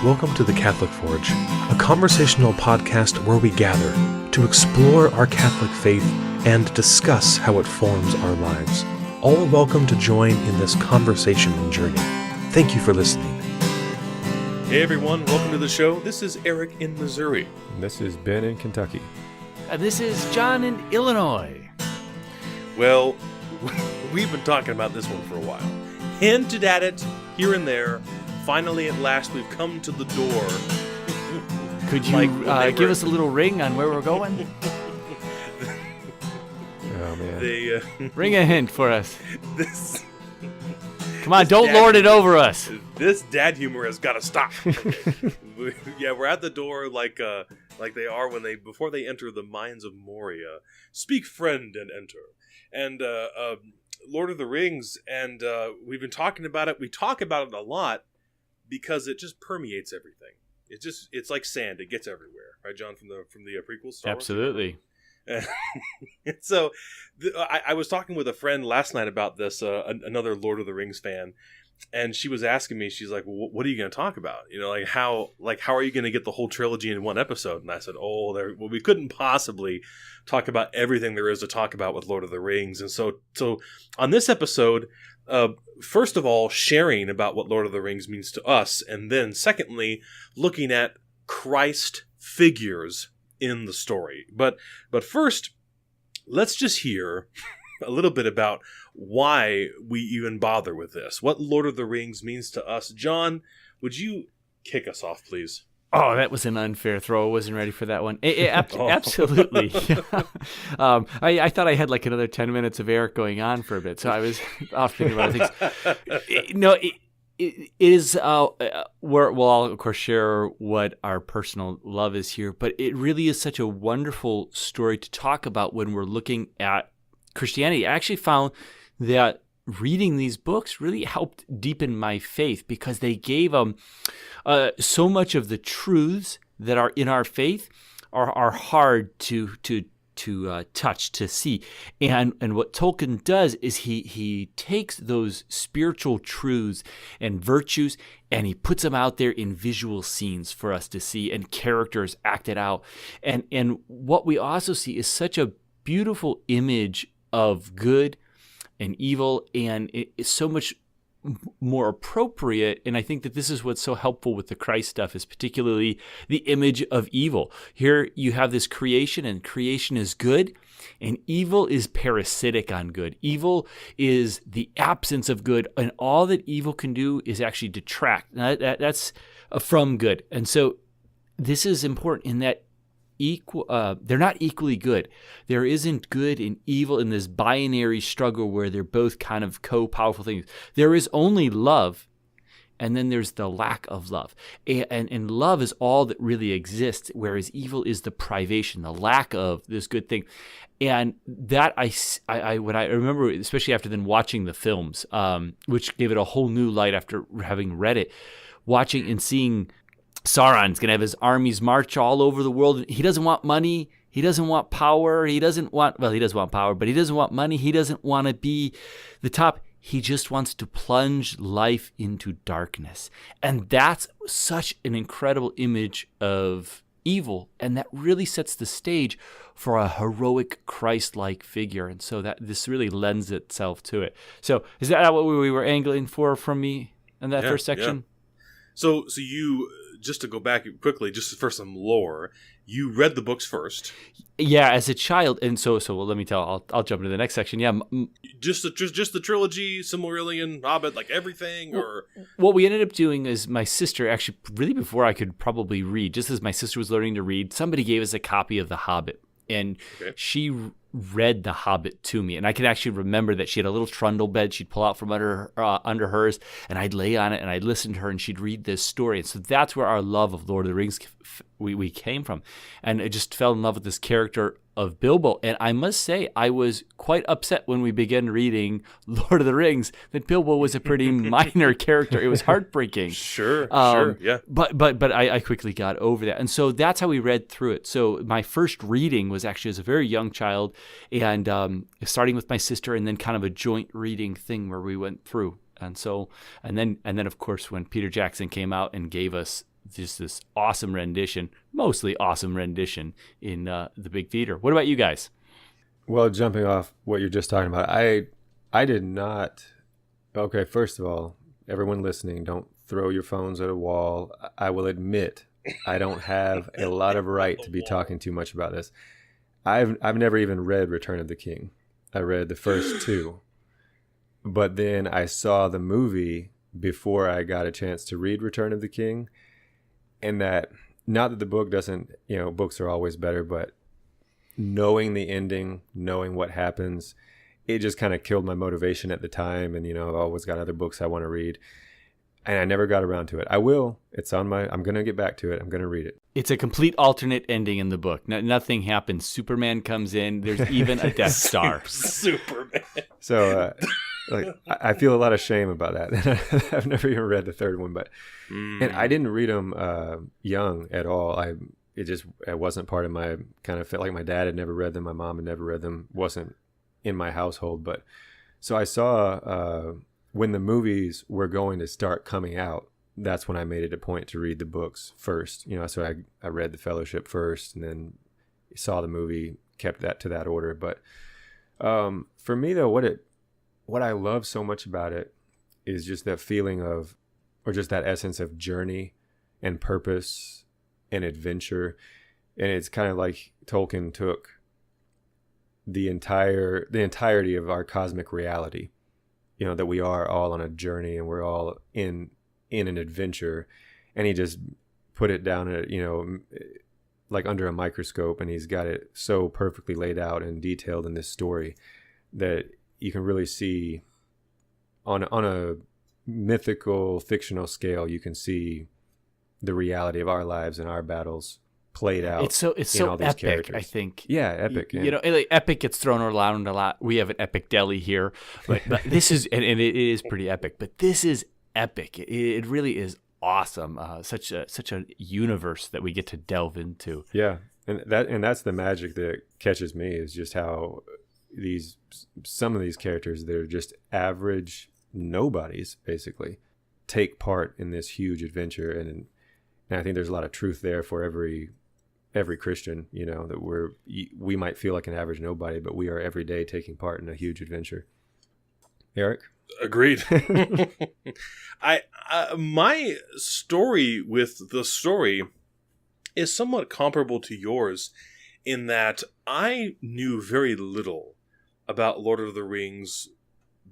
Welcome to the Catholic Forge, a conversational podcast where we gather to explore our Catholic faith and discuss how it forms our lives. All are welcome to join in this conversation and journey. Thank you for listening. Hey everyone, welcome to the show. This is Eric in Missouri. And this is Ben in Kentucky. And this is John in Illinois. Well, we've been talking about this one for a while. Hinted at it here and there. Finally, at last, we've come to the door. Could you give us a little ring on where we're going? Oh, man. Ring a hint for us. Come on, don't lord it over us. This dad humor has got to stop. Yeah, we're at the door like they are before they enter the mines of Moria. Speak, friend, and enter. And Lord of the Rings, and we've been talking about it. We talk about it a lot because it just permeates everything. It's like sand; it gets everywhere, right, John? From the prequels. Star Wars? Absolutely. So, I was talking with a friend last night about this, another Lord of the Rings fan, and she was asking me. She's like, well, "What are you going to talk about? You know, how are you going to get the whole trilogy in one episode?" And I said, we couldn't possibly talk about everything there is to talk about with Lord of the Rings. And so on this episode, first of all, sharing about what Lord of the Rings means to us, and then secondly, looking at Christ figures in the story. But first, let's just hear a little bit about why we even bother with this. What Lord of the Rings means to us. John, would you kick us off, please? Oh, that was an unfair throw. I wasn't ready for that one. Absolutely. I thought I had like another 10 minutes of Eric going on for a bit, so I was off thinking about things. It is, we'll all, of course, share what our personal love is here, but it really is such a wonderful story to talk about when we're looking at Christianity. I actually found that reading these books really helped deepen my faith because they gave so much of the truths that are in our faith are hard to touch, to see. And what Tolkien does is he takes those spiritual truths and virtues and he puts them out there in visual scenes for us to see and characters acted out. And what we also see is such a beautiful image of good and evil, and it's so much more appropriate. And I think that this is what's so helpful with the Christ stuff, is particularly the image of evil. Here you have this creation, and creation is good, and evil is parasitic on good. Evil is the absence of good, and all that evil can do is actually detract. Now, that's from good. And so this is important in that they're not equally good. There isn't good and evil in this binary struggle where they're both kind of co-powerful things. There is only love, and then there's the lack of love. And love is all that really exists, whereas evil is the privation, the lack of this good thing. And that when I remember, especially after then watching the films, which gave it a whole new light after having read it, watching and seeing Sauron's going to have his armies march all over the world. He doesn't want money. He doesn't want power. He does want power, but he doesn't want money. He doesn't want to be the top. He just wants to plunge life into darkness. And that's such an incredible image of evil. And that really sets the stage for a heroic Christ-like figure. And so that this really lends itself to it. So is that what we were angling for from me in that first section? Yeah. So you, just to go back quickly, just for some lore, you read the books first. Yeah, as a child, and so well, let me tell. I'll jump into the next section. Yeah, just the trilogy, Silmarillion, Hobbit, like everything, or what we ended up doing is my sister, actually, really before I could probably read, just as my sister was learning to read, somebody gave us a copy of The Hobbit, and she read The Hobbit to me, and I can actually remember that she had a little trundle bed she'd pull out from under hers, and I'd lay on it and I'd listen to her, and she'd read this story. And so that's where our love of Lord of the Rings we came from, and I just fell in love with this character of Bilbo. And I must say, I was quite upset when we began reading Lord of the Rings that Bilbo was a pretty minor character. It was heartbreaking. Sure, yeah. But I quickly got over that, and so that's how we read through it. So my first reading was actually as a very young child, and starting with my sister, and then kind of a joint reading thing where we went through. And so, and then of course, when Peter Jackson came out and gave us just this awesome rendition, mostly awesome rendition in the big theater. What about you guys? Well, jumping off what you're just talking about, I did not. Okay, first of all, everyone listening, don't throw your phones at a wall. I will admit I don't have a lot of right to be talking too much about this. I've never even read Return of the King. I read the first two, but then I saw the movie before I got a chance to read Return of the King, and that, not that the book doesn't, books are always better, but knowing the ending, knowing what happens, it just kind of killed my motivation at the time. And, I've always got other books I want to read. And I never got around to it. I will. I'm going to get back to it. I'm going to read it. It's a complete alternate ending in the book. Nothing happens. Superman comes in. There's even a Death Star. Superman. So, I feel a lot of shame about that. I've never even read the third one, and I didn't read them young at all. It wasn't part of my, kind of felt like my dad had never read them. My mom had never read them. Wasn't in my household. But so I saw when the movies were going to start coming out, that's when I made it a point to read the books first. So I read The Fellowship first, and then saw the movie, kept that to that order. But for me though, what I love so much about it is just that feeling of, or just that essence of journey and purpose and adventure. And it's kind of like Tolkien took the entirety of our cosmic reality, that we are all on a journey and we're all in an adventure, and he just put it down at, like under a microscope, and he's got it so perfectly laid out and detailed in this story that you can really see on a mythical, fictional scale, you can see the reality of our lives and our battles played out. It's so epic, characters. I think. Yeah, epic. Epic gets thrown around a lot. We have an epic deli here, but this is, and it is pretty epic. But this is epic. It really is awesome. Such a universe that we get to delve into. Yeah, and that's the magic that catches me, is just how some of these characters, they're just average nobodies, basically, take part in this huge adventure, and I think there's a lot of truth there for every Christian, that we might feel like an average nobody, but we are every day taking part in a huge adventure. Eric? Agreed. My story with the story is somewhat comparable to yours, in that I knew very little about Lord of the Rings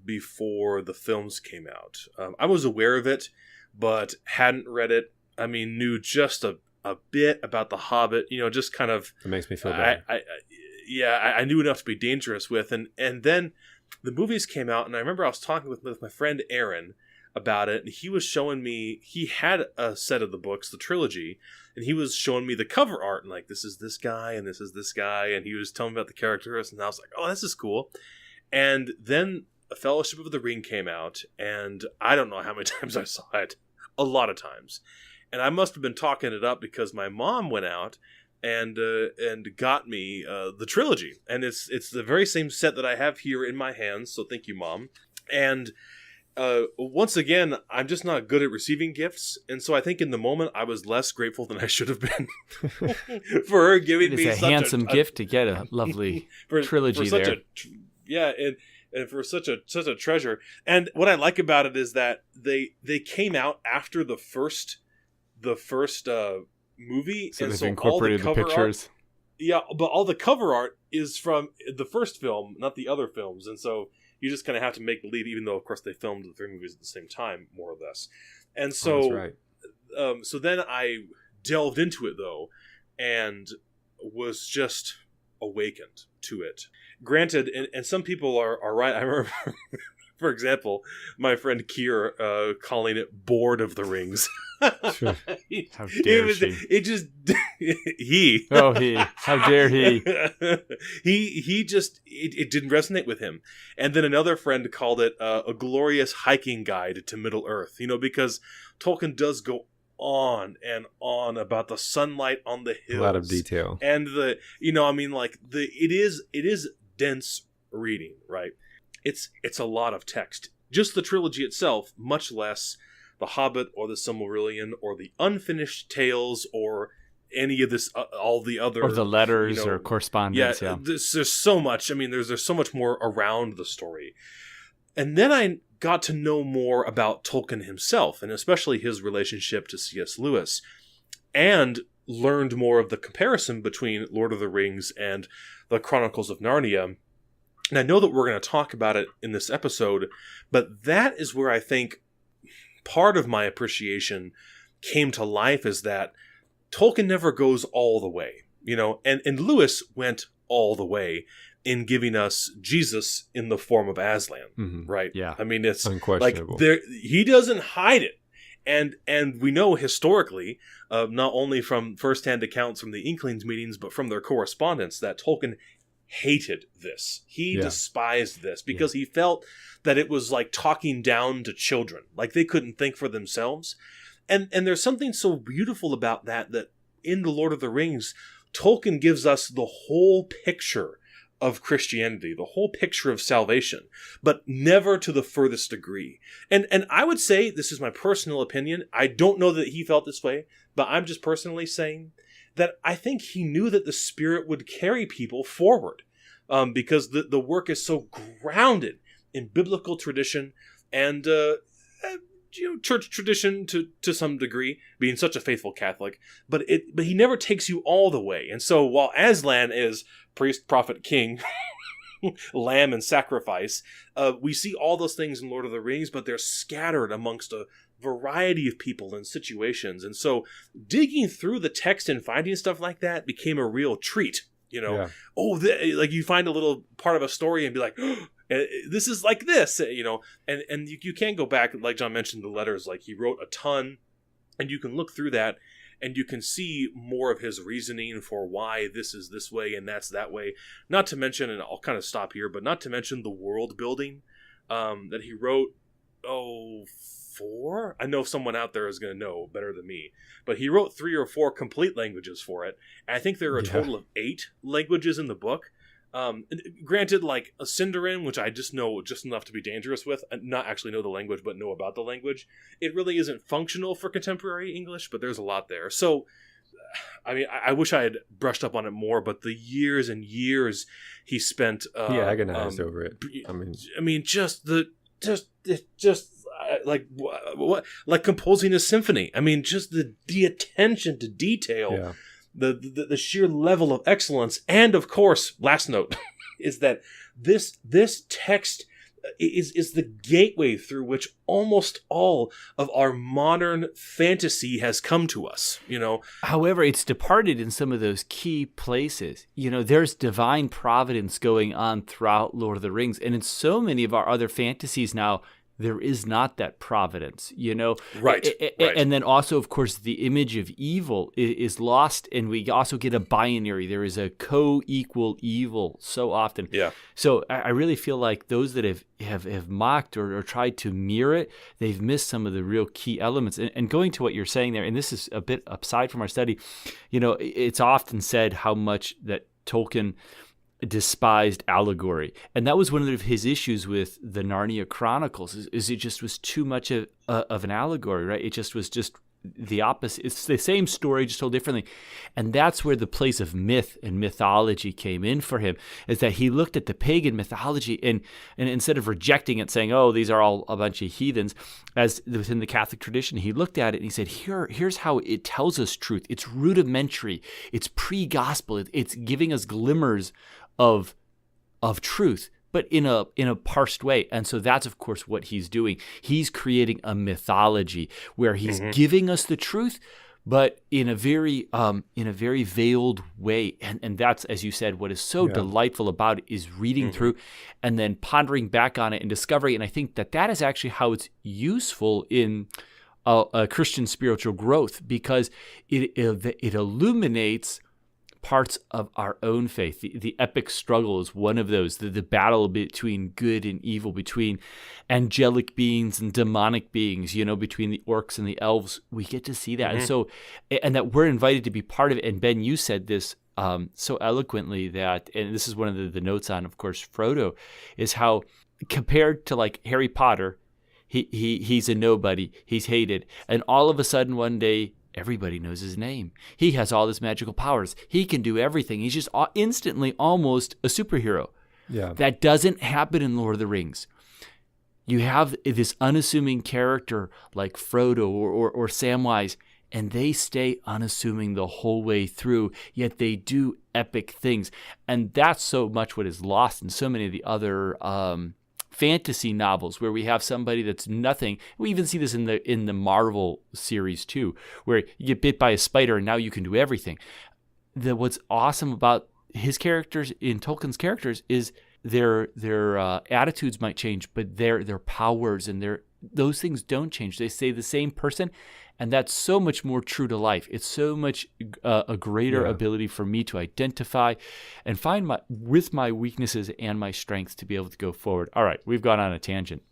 before the films came out. I was aware of it, but hadn't read it. I mean, knew just a bit about The Hobbit, just kind of... It makes me feel bad. I knew enough to be dangerous with. And then the movies came out, and I remember I was talking with my friend Aaron about it, and he was showing me... He had a set of the books, the trilogy, and he was showing me the cover art, and like, this is this guy, and this is this guy, and he was telling me about the characters, and I was like, oh, this is cool. And then A Fellowship of the Ring came out, and I don't know how many times I saw it. A lot of times. And I must have been talking it up because my mom went out and got me the trilogy. And it's the very same set that I have here in my hands, so thank you, Mom. And once again, I'm just not good at receiving gifts, and so I think in the moment I was less grateful than I should have been for her giving me such a handsome gift to get a lovely trilogy there. And for such a treasure. And what I like about it is that they came out after the first movie, so and they've so incorporated all the pictures. Art, yeah, but all the cover art is from the first film, not the other films, and so you just kind of have to make believe, even though of course they filmed the three movies at the same time, more or less. And so, that's right. So then I delved into it though, and was just awakened to it. Granted, and some people are right. I remember, for example, my friend Kier calling it "Bored of the Rings." Sure. How dare she? It just he. Oh, he! How dare he? He just it didn't resonate with him. And then another friend called it a glorious hiking guide to Middle Earth. Because Tolkien does go on and on about the sunlight on the hills, a lot of detail, and it is dense reading, right? It's a lot of text. Just the trilogy itself, much less The Hobbit or the Silmarillion or the Unfinished Tales or any of this, all the other... Or the letters or correspondence, yeah. There's so much. I mean, there's so much more around the story. And then I got to know more about Tolkien himself, and especially his relationship to C.S. Lewis, and learned more of the comparison between Lord of the Rings and the Chronicles of Narnia. And I know that we're going to talk about it in this episode, but that is where I think part of my appreciation came to life, is that Tolkien never goes all the way, and Lewis went all the way in giving us Jesus in the form of Aslan, right? Yeah. I mean, it's unquestionable. Like he doesn't hide it. And we know historically, not only from firsthand accounts from the Inklings meetings, but from their correspondence, that Tolkien hated this. He despised this because he felt that it was like talking down to children, like they couldn't think for themselves. And there's something so beautiful about that in The Lord of the Rings, Tolkien gives us the whole picture of Christianity, the whole picture of salvation, but never to the furthest degree. And I would say, this is my personal opinion, I don't know that he felt this way, but I'm just personally saying that I think he knew that the Spirit would carry people forward, because the work is so grounded in biblical tradition and church tradition to some degree, being such a faithful Catholic, but he never takes you all the way. And so while Aslan is priest, prophet, king, lamb, and sacrifice, we see all those things in Lord of the Rings, but they're scattered amongst a variety of people and situations. And so digging through the text and finding stuff like that became a real treat. Like you find a little part of a story and be like, this is like this, and you can go back, like John mentioned, the letters, like he wrote a ton, and you can look through that and you can see more of his reasoning for why this is this way and that's that way. Not to mention, and I'll kind of stop here, but not to mention the world building that he wrote, 4? I know someone out there is going to know better than me, but he wrote 3 or 4 complete languages for it. And I think there are a total of 8 languages in the book. Granted, like a Sindarin, which I just know just enough to be dangerous with, and not actually know the language, but know about the language. It really isn't functional for contemporary English, but there's a lot there. So, I mean, I wish I had brushed up on it more, but the years and years he spent, he agonized over it. Like composing a symphony. I mean, just the attention to detail. Yeah. The sheer level of excellence, and of course, last note is that this text is the gateway through which almost all of our modern fantasy has come to us. However, it's departed in some of those key places. There's divine providence going on throughout Lord of the Rings, and in so many of our other fantasies now, there is not that providence, Right. And then also, of course, the image of evil is lost, and we also get a binary. There is a co-equal evil so often. Yeah. So I really feel like those that have mocked or tried to mirror it, they've missed some of the real key elements. And going to what you're saying there, and this is a bit aside from our study, it's often said how much that Tolkien despised allegory, and that was one of his issues with the Narnia Chronicles. Is it just was too much of an allegory, right? It just was just the opposite. It's the same story, just told differently, and that's where the place of myth and mythology came in for him. Is that he looked at the pagan mythology and instead of rejecting it, saying, "Oh, these are all a bunch of heathens," as within the Catholic tradition, he looked at it and he said, "Here's how it tells us truth. It's rudimentary. It's pre-gospel. It's giving us glimmers of truth, but in a parsed way." And so that's, of course, what he's doing. He's creating a mythology where he's giving us the truth, but in a very veiled way. And that's, as you said, what is so delightful about it is reading through and then pondering back on it and discovering. And I think that is actually how it's useful in a Christian spiritual growth, because it illuminates parts of our own faith. The epic struggle is one of those, the battle between good and evil, between angelic beings and demonic beings, between the orcs and the elves. We get to see that. And so, and that we're invited to be part of it. And Ben, you said this so eloquently that, and this is one of the notes on, of course, Frodo, is how compared to like Harry Potter, He's a nobody. He's hated. And all of a sudden one day, everybody knows his name. He has all this magical powers. He can do everything. He's just instantly almost a superhero. Yeah. That doesn't happen in Lord of the Rings. You have this unassuming character like Frodo or Samwise, and they stay unassuming the whole way through, yet they do epic things. And that's so much what is lost in so many of the other fantasy novels, where we have somebody that's nothing. We even see this in the Marvel series too, where you get bit by a spider and now you can do everything. What's awesome about his characters, in Tolkien's characters, is their attitudes might change, but their powers and those things don't change. They stay the same person, and that's so much more true to life. It's so much a greater ability for me to identify and find with my weaknesses and my strengths to be able to go forward. All right, we've gone on a tangent.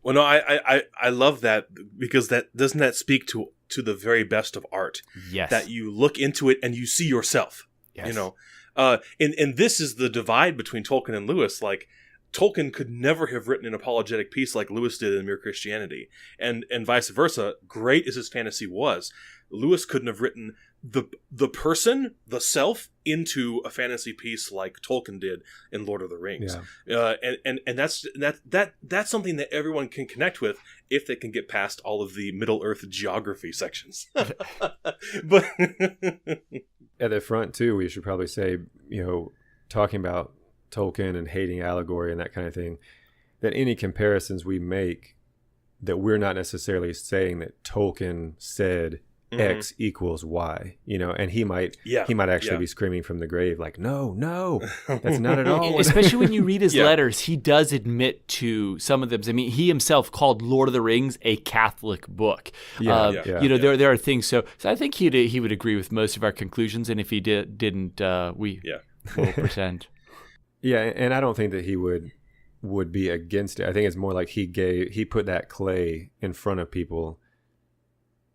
Well, no, I love that, because doesn't that speak to the very best of art? Yes. That you look into it and you see yourself. Yes. You know, and this is the divide between Tolkien and Lewis. Like, Tolkien could never have written an apologetic piece like Lewis did in Mere Christianity, and vice versa. Great as his fantasy was, Lewis couldn't have written the person, the self, into a fantasy piece like Tolkien did in Lord of the Rings. Yeah. And that's something that everyone can connect with if they can get past all of the Middle Earth geography sections. But at the front too, we should probably say, talking about Tolkien and hating allegory and that kind of thing, that any comparisons we make, that we're not necessarily saying that Tolkien said X equals Y, and he might actually be screaming from the grave like, no, that's not at all. Especially when you read his letters, he does admit to some of them. I mean, he himself called Lord of the Rings a Catholic book. There are things. So I think he would agree with most of our conclusions, and if he didn't, we'll pretend. Yeah, and I don't think that he would be against it. I think it's more like he put that clay in front of people.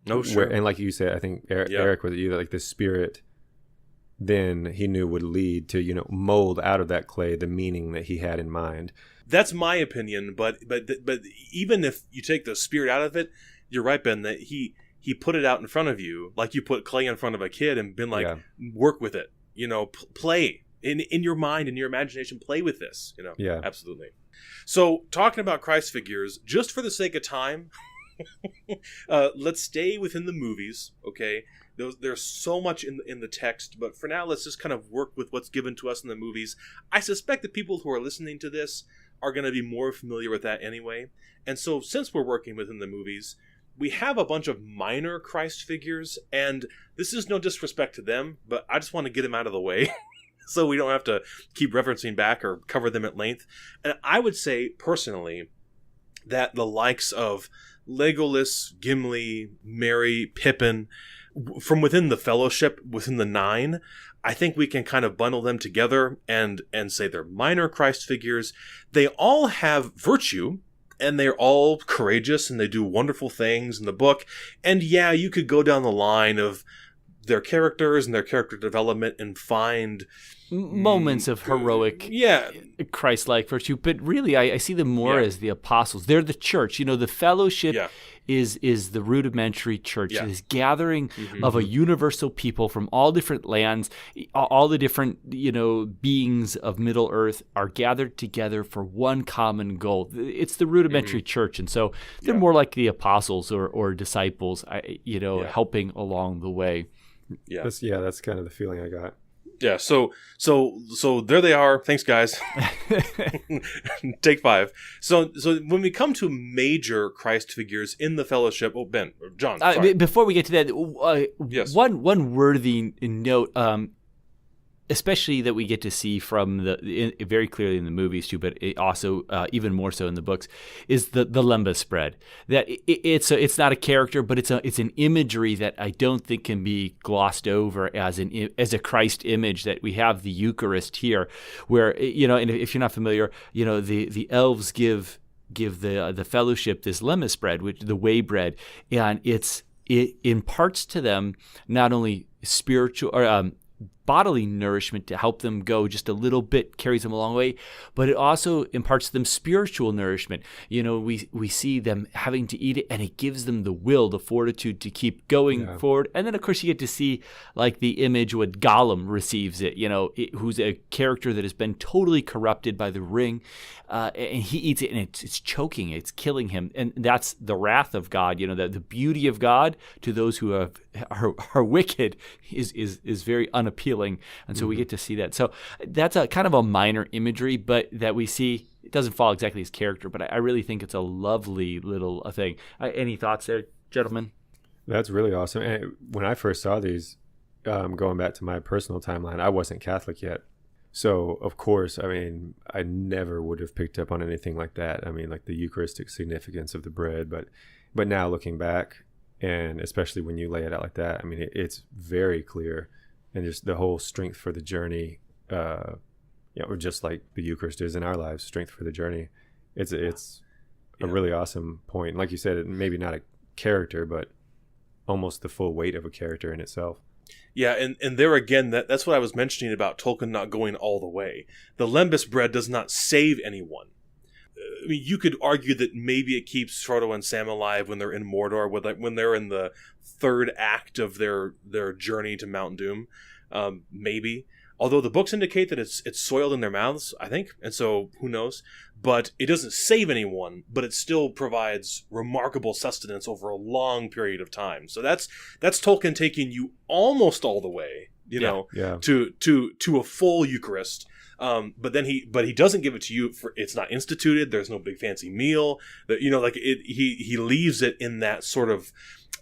No, sure. And like you said, I think Eric was you, like the spirit then he knew would lead to, mold out of that clay the meaning that he had in mind. That's my opinion, but even if you take the spirit out of it, you're right, Ben, that he put it out in front of you, like you put clay in front of a kid and been like, work with it, play in your mind, in your imagination, play with this, Yeah, absolutely. So talking about Christ figures, just for the sake of time, let's stay within the movies, okay? There's so much in the text, but for now, let's just kind of work with what's given to us in the movies. I suspect that people who are listening to this are going to be more familiar with that anyway. And so since we're working within the movies, we have a bunch of minor Christ figures, and this is no disrespect to them, but I just want to get them out of the way so we don't have to keep referencing back or cover them at length. And I would say, personally, that the likes of Legolas, Gimli, Merry, Pippin, from within the Fellowship, within the Nine, I think we can kind of bundle them together and say they're minor Christ figures. They all have virtue, and they're all courageous, and they do wonderful things in the book. And yeah, you could go down the line of their characters and their character development and find moments of heroic, Christ-like virtue, but really, I see them more as the apostles. They're the church. The Fellowship is the rudimentary church. This gathering of a universal people from all different lands, all the different beings of Middle Earth are gathered together for one common goal. It's the rudimentary church, and so they're more like the apostles or disciples, helping along the way. That's kind of the feeling I got. Yeah, so there they are. Thanks, guys. Take 5. So when we come to major Christ figures in the Fellowship, Ben or John, sorry. Before we get to that, yes. one worthy note, especially that we get to see from very clearly in the movies too, but also even more so in the books, is the lembas spread. That it's not a character, but it's an imagery that I don't think can be glossed over as a Christ image. That we have the Eucharist here, where and if you're not familiar, the elves give the Fellowship this lembas spread, which the way bread, and it imparts to them not only spiritual or bodily nourishment to help them go just a little bit, carries them a long way, but it also imparts to them spiritual nourishment. We see them having to eat it, and it gives them the will, the fortitude to keep going forward. And then, of course, you get to see like the image when Gollum receives it, who's a character that has been totally corrupted by the ring, and he eats it, and it's choking, it's killing him. And that's the wrath of God. The beauty of God to those who are wicked is very unappealing. And so we get to see that. So that's a kind of a minor imagery, but that we see. It doesn't follow exactly his character, but I really think it's a lovely little thing. Any thoughts there, gentlemen? That's really awesome. And when I first saw these, going back to my personal timeline, I wasn't Catholic yet. So, of course, I never would have picked up on anything like that. Like the Eucharistic significance of the bread. But now looking back, and especially when you lay it out like that, it's very clear. And just the whole strength for the journey, or just like the Eucharist is in our lives, strength for the journey. It's a really awesome point. Like you said, maybe not a character, but almost the full weight of a character in itself. Yeah, and there again, that's what I was mentioning about Tolkien not going all the way. The Lembas bread does not save anyone. You could argue that maybe it keeps Frodo and Sam alive when they're in Mordor, when they're in the third act of their journey to Mount Doom. Maybe. Although the books indicate that it's soiled in their mouths, I think, and so who knows. But it doesn't save anyone, but it still provides remarkable sustenance over a long period of time. So that's Tolkien taking you almost all the way, to a full Eucharist. But he doesn't give it to you it's not instituted. There's no big fancy meal. He leaves it in that sort of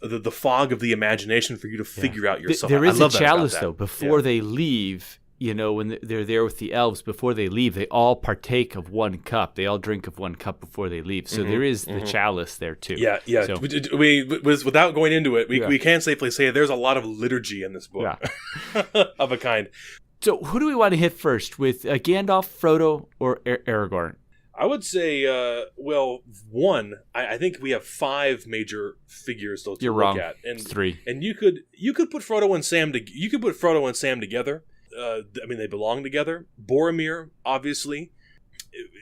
the fog of the imagination for you to figure out yourself. There is a chalice though before they leave. When they're there with the elves, before they leave, they all partake of one cup. They all drink of one cup before they leave. So there is the chalice there too. Yeah. So, without going into it, we can safely say there's a lot of liturgy in this book of a kind. So who do we want to hit first, with Gandalf, Frodo, or Aragorn? I would say, one. I think we have 5 major figures to You're look wrong. at, and 3. And you could put Frodo and Sam together. They belong together. Boromir, obviously,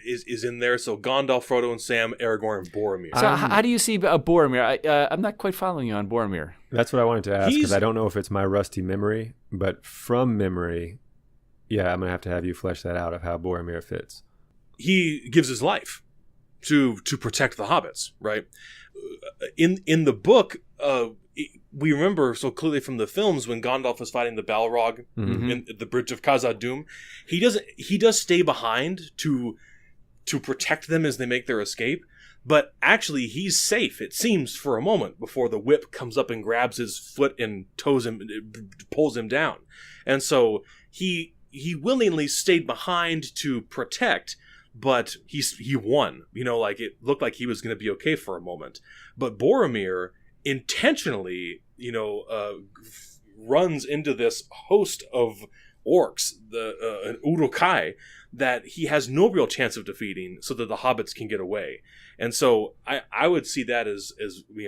is in there. So Gandalf, Frodo, and Sam, Aragorn, and Boromir. So how do you see Boromir? I'm not quite following you on Boromir. That's what I wanted to ask, because I don't know if it's my rusty memory, but from memory, I'm going to have you flesh that out of how Boromir fits. He gives his life to protect the hobbits, right? In the book, we remember so clearly from the films when Gandalf was fighting the Balrog in the Bridge of Khazad-dûm. He does stay behind to protect them as they make their escape, but actually he's safe, it seems, for a moment before the whip comes up and grabs his foot and pulls him down. And so he willingly stayed behind to protect, but he won. It looked like he was going to be okay for a moment. But Boromir intentionally, runs into this host of orcs, an Uruk-hai, that he has no real chance of defeating, so that the hobbits can get away. And so I would see that as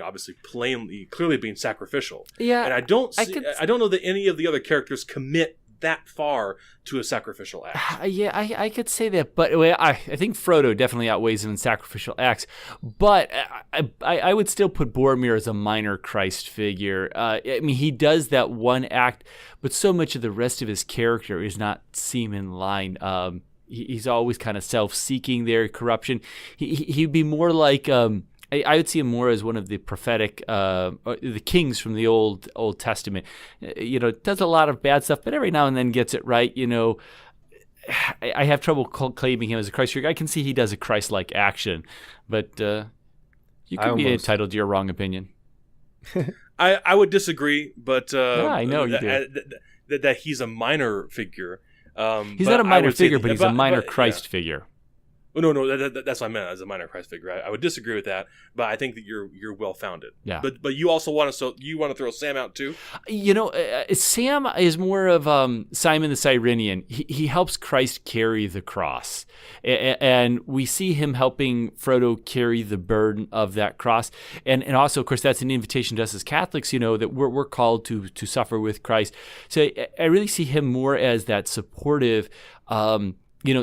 obviously clearly being sacrificial. Yeah, and I don't know that any of the other characters commit that far to a sacrificial act. I could say that, but I think Frodo definitely outweighs him in sacrificial acts. But I would still put Boromir as a minor Christ figure. He does that one act, but so much of the rest of his character is not seem in line. He's always kind of self-seeking there, corruption. He'd be more like I would see him more as one of the prophetic, the kings from the Old Testament. Does a lot of bad stuff, but every now and then gets it right. I have trouble claiming him as a Christ figure. I can see he does a Christ-like action, but you could be entitled to your wrong opinion. I would disagree, but I know you do. That he's a minor figure. He's not a minor figure, but he's a minor Christ figure. Oh, no, that's what I meant as a minor Christ figure. I would disagree with that, but I think that you're well founded. Yeah. But you also want to throw Sam out too? Sam is more of Simon the Cyrenian. He helps Christ carry the cross, and we see him helping Frodo carry the burden of that cross. And also, of course, that's an invitation to us as Catholics. That we're called to suffer with Christ. So I really see him more as that supportive.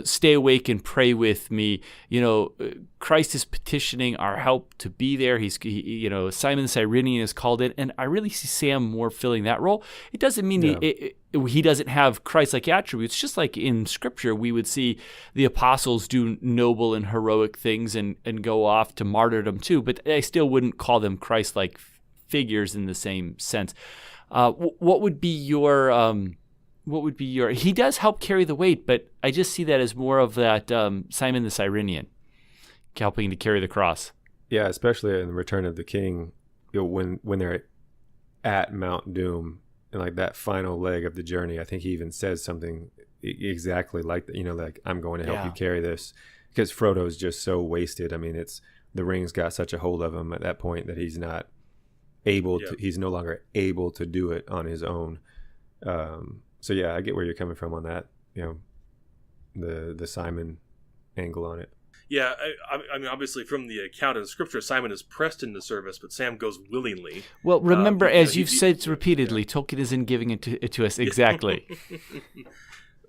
Stay awake and pray with me. Christ is petitioning our help to be there. Simon the Cyrenian is called in, and I really see Sam more filling that role. It doesn't mean he doesn't have Christ-like attributes. Just like in Scripture, we would see the apostles do noble and heroic things and go off to martyrdom too, but I still wouldn't call them Christ-like figures in the same sense. What would be your... he does help carry the weight, but I just see that as more of that Simon the Cyrenian helping to carry the cross. Yeah, especially in Return of the King, when they're at Mount Doom and like that final leg of the journey, I think he even says something exactly like that, like, I'm going to help you carry this, because Frodo's just so wasted. I mean, the ring's got such a hold of him at that point that he's not able to, he's no longer able to do it on his own. So yeah, I get where you're coming from on that, the Simon angle on it. Yeah, I mean, obviously from the account of Scripture, Simon is pressed into service, but Sam goes willingly. Well, remember, as you've said repeatedly, Tolkien isn't giving it to us exactly.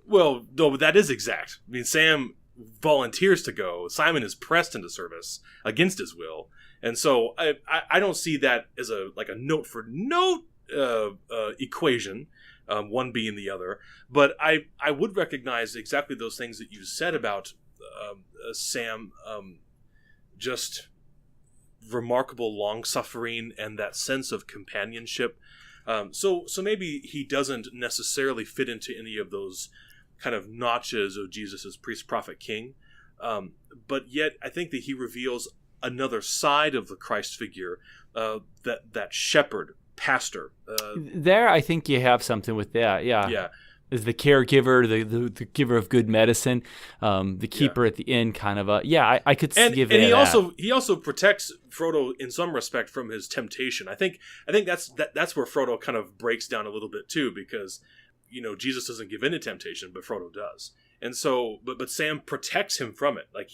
Well, no, but that is exact. I mean, Sam volunteers to go. Simon is pressed into service against his will, and so I don't see that as a note for note equation. One being the other, but I would recognize exactly those things that you said about Sam, just remarkable long-suffering and that sense of companionship. So maybe he doesn't necessarily fit into any of those kind of notches of Jesus' priest, prophet, king, but yet I think that he reveals another side of the Christ figure, that shepherd, pastor. There, I think you have something with that. Yeah. Is the caregiver, the giver of good medicine, the keeper at the end, kind of I could give that. And he also protects Frodo in some respect from his temptation. I think that's where Frodo kind of breaks down a little bit too, because Jesus doesn't give in to temptation, but Frodo does, and so but Sam protects him from it. Like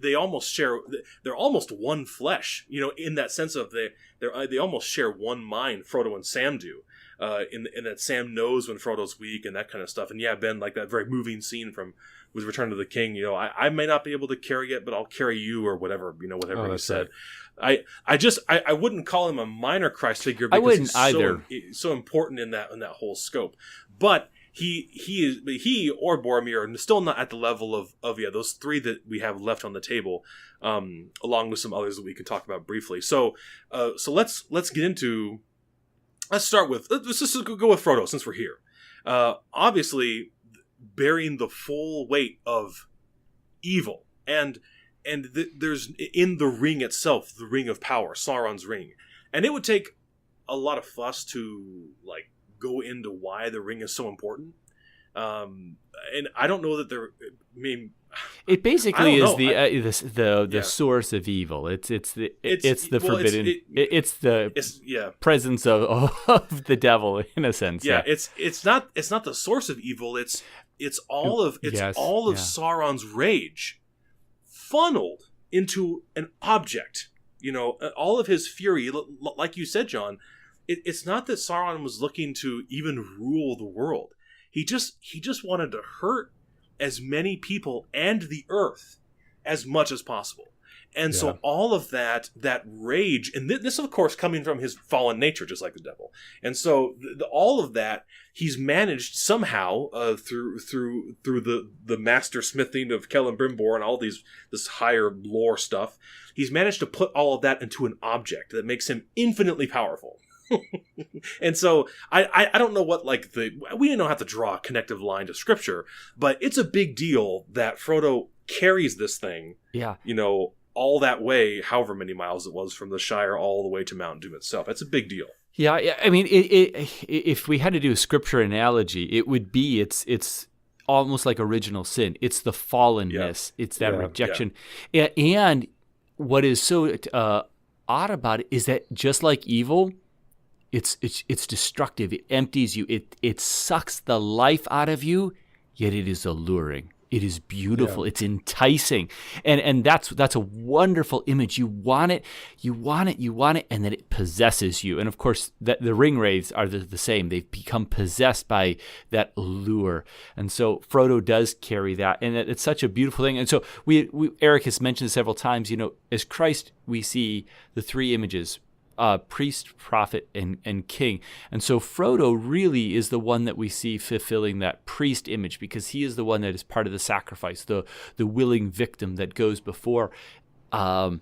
they almost share. They're almost one flesh, in that sense of they almost share one mind. Frodo and Sam do, in that Sam knows when Frodo's weak and that kind of stuff. And yeah, Ben, like that very moving scene with Return of the King. I may not be able to carry it, but I'll carry you, or whatever. Whatever he said. Right. I wouldn't call him a minor Christ figure because I wouldn't either. So important in that whole scope, but. He or Boromir are still not at the level of those three that we have left on the table, along with some others that we can talk about briefly. So let's get into. Let's just go with Frodo since we're here. Obviously, bearing the full weight of evil, and there's in the ring itself, the Ring of Power, Sauron's ring, and it would take a lot of fuss to go into why the ring is so important, and I don't know that there. I mean, it basically is the source of evil. It's the forbidden. It's the presence of the devil in a sense. Yeah, it's not the source of evil. It's all of Sauron's rage funneled into an object. All of his fury, like you said, John. It's not that Sauron was looking to even rule the world. He just wanted to hurt as many people and the earth as much as possible. And so all of that rage, and this of course coming from his fallen nature, just like the devil. And so all of that he's managed somehow through the master smithing of Celebrimbor and all this higher lore stuff. He's managed to put all of that into an object that makes him infinitely powerful. And so I don't know what we don't have to draw a connective line to Scripture, but it's a big deal that Frodo carries this thing. Yeah. All that way, however many miles it was from the Shire all the way to Mount Doom itself. It's a big deal. Yeah. I mean, if we had to do a Scripture analogy, it would be it's almost like original sin. It's the fallenness. It's that rejection. And what is so odd about it is that just like evil, it's destructive. It empties you. It sucks the life out of you, yet it is alluring. It is beautiful. It's enticing. And that's a wonderful image. You want it, and then it possesses you. And of course, the ring wraiths are the same. They've become possessed by that lure. And so Frodo does carry that. And it's such a beautiful thing. And so Eric has mentioned several times, as Christ, we see the three images, priest, prophet, and king. And so Frodo really is the one that we see fulfilling that priest image, because he is the one that is part of the sacrifice, the willing victim that goes before and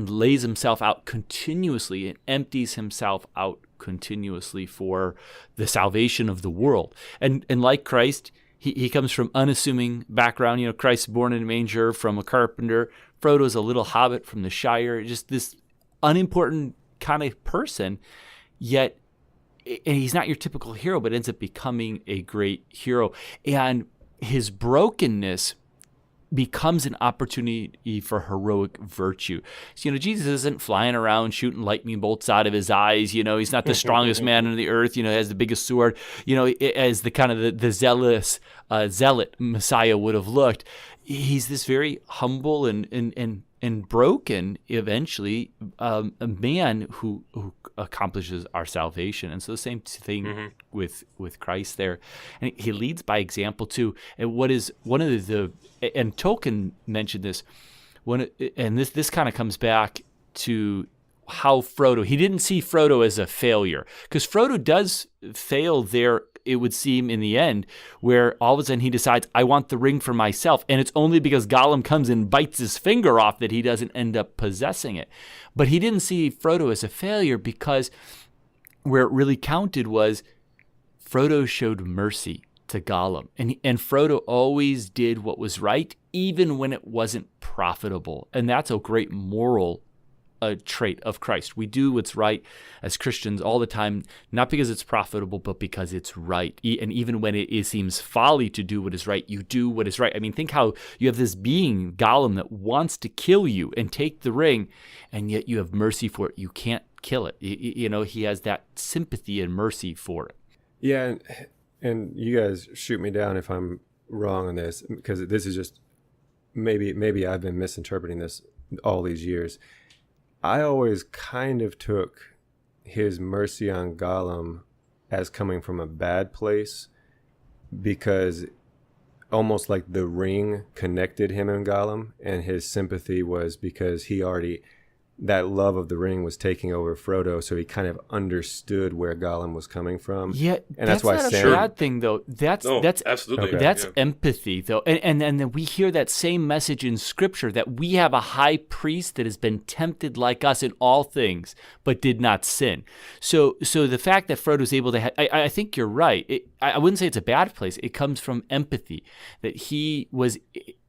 lays himself out continuously and empties himself out continuously for the salvation of the world. And like Christ, he comes from unassuming background. Christ's born in a manger from a carpenter. Frodo's a little hobbit from the Shire, just this unimportant kind of person, yet, and he's not your typical hero, but ends up becoming a great hero. And his brokenness becomes an opportunity for heroic virtue. So, Jesus isn't flying around shooting lightning bolts out of his eyes. He's not the strongest man on the earth, has the biggest sword, as the kind of the zealous zealot Messiah would have looked. He's this very humble and broken, eventually, a man who accomplishes our salvation. And so the same thing with Christ there. And he leads by example too. And what is one of and Tolkien mentioned this, and this kind of comes back to how Frodo, he didn't see Frodo as a failure, because Frodo does fail there, it would seem, in the end, where all of a sudden he decides, I want the ring for myself. And it's only because Gollum comes and bites his finger off that he doesn't end up possessing it. But he didn't see Frodo as a failure, because where it really counted was Frodo showed mercy to Gollum. And Frodo always did what was right, even when it wasn't profitable. And that's a great moral trait of Christ. We do what's right as Christians all the time, not because it's profitable, but because it's right. And even when it seems folly to do what is right, you do what is right. I mean, think how you have this being, Gollum, that wants to kill you and take the ring, and yet you have mercy for it. You can't kill it. He has that sympathy and mercy for it. Yeah, and you guys shoot me down if I'm wrong on this, because this is just maybe I've been misinterpreting this all these years. I always kind of took his mercy on Gollum as coming from a bad place, because almost like the ring connected him and Gollum, and his sympathy was because that love of the ring was taking over Frodo, so he kind of understood where Gollum was coming from. Yeah, and that's why not Sam, a bad thing, though. That's absolutely okay. That's empathy, though, and then we hear that same message in Scripture, that we have a high priest that has been tempted like us in all things, but did not sin. So the fact that Frodo's able to, I think you're right. I wouldn't say it's a bad place. It comes from empathy, that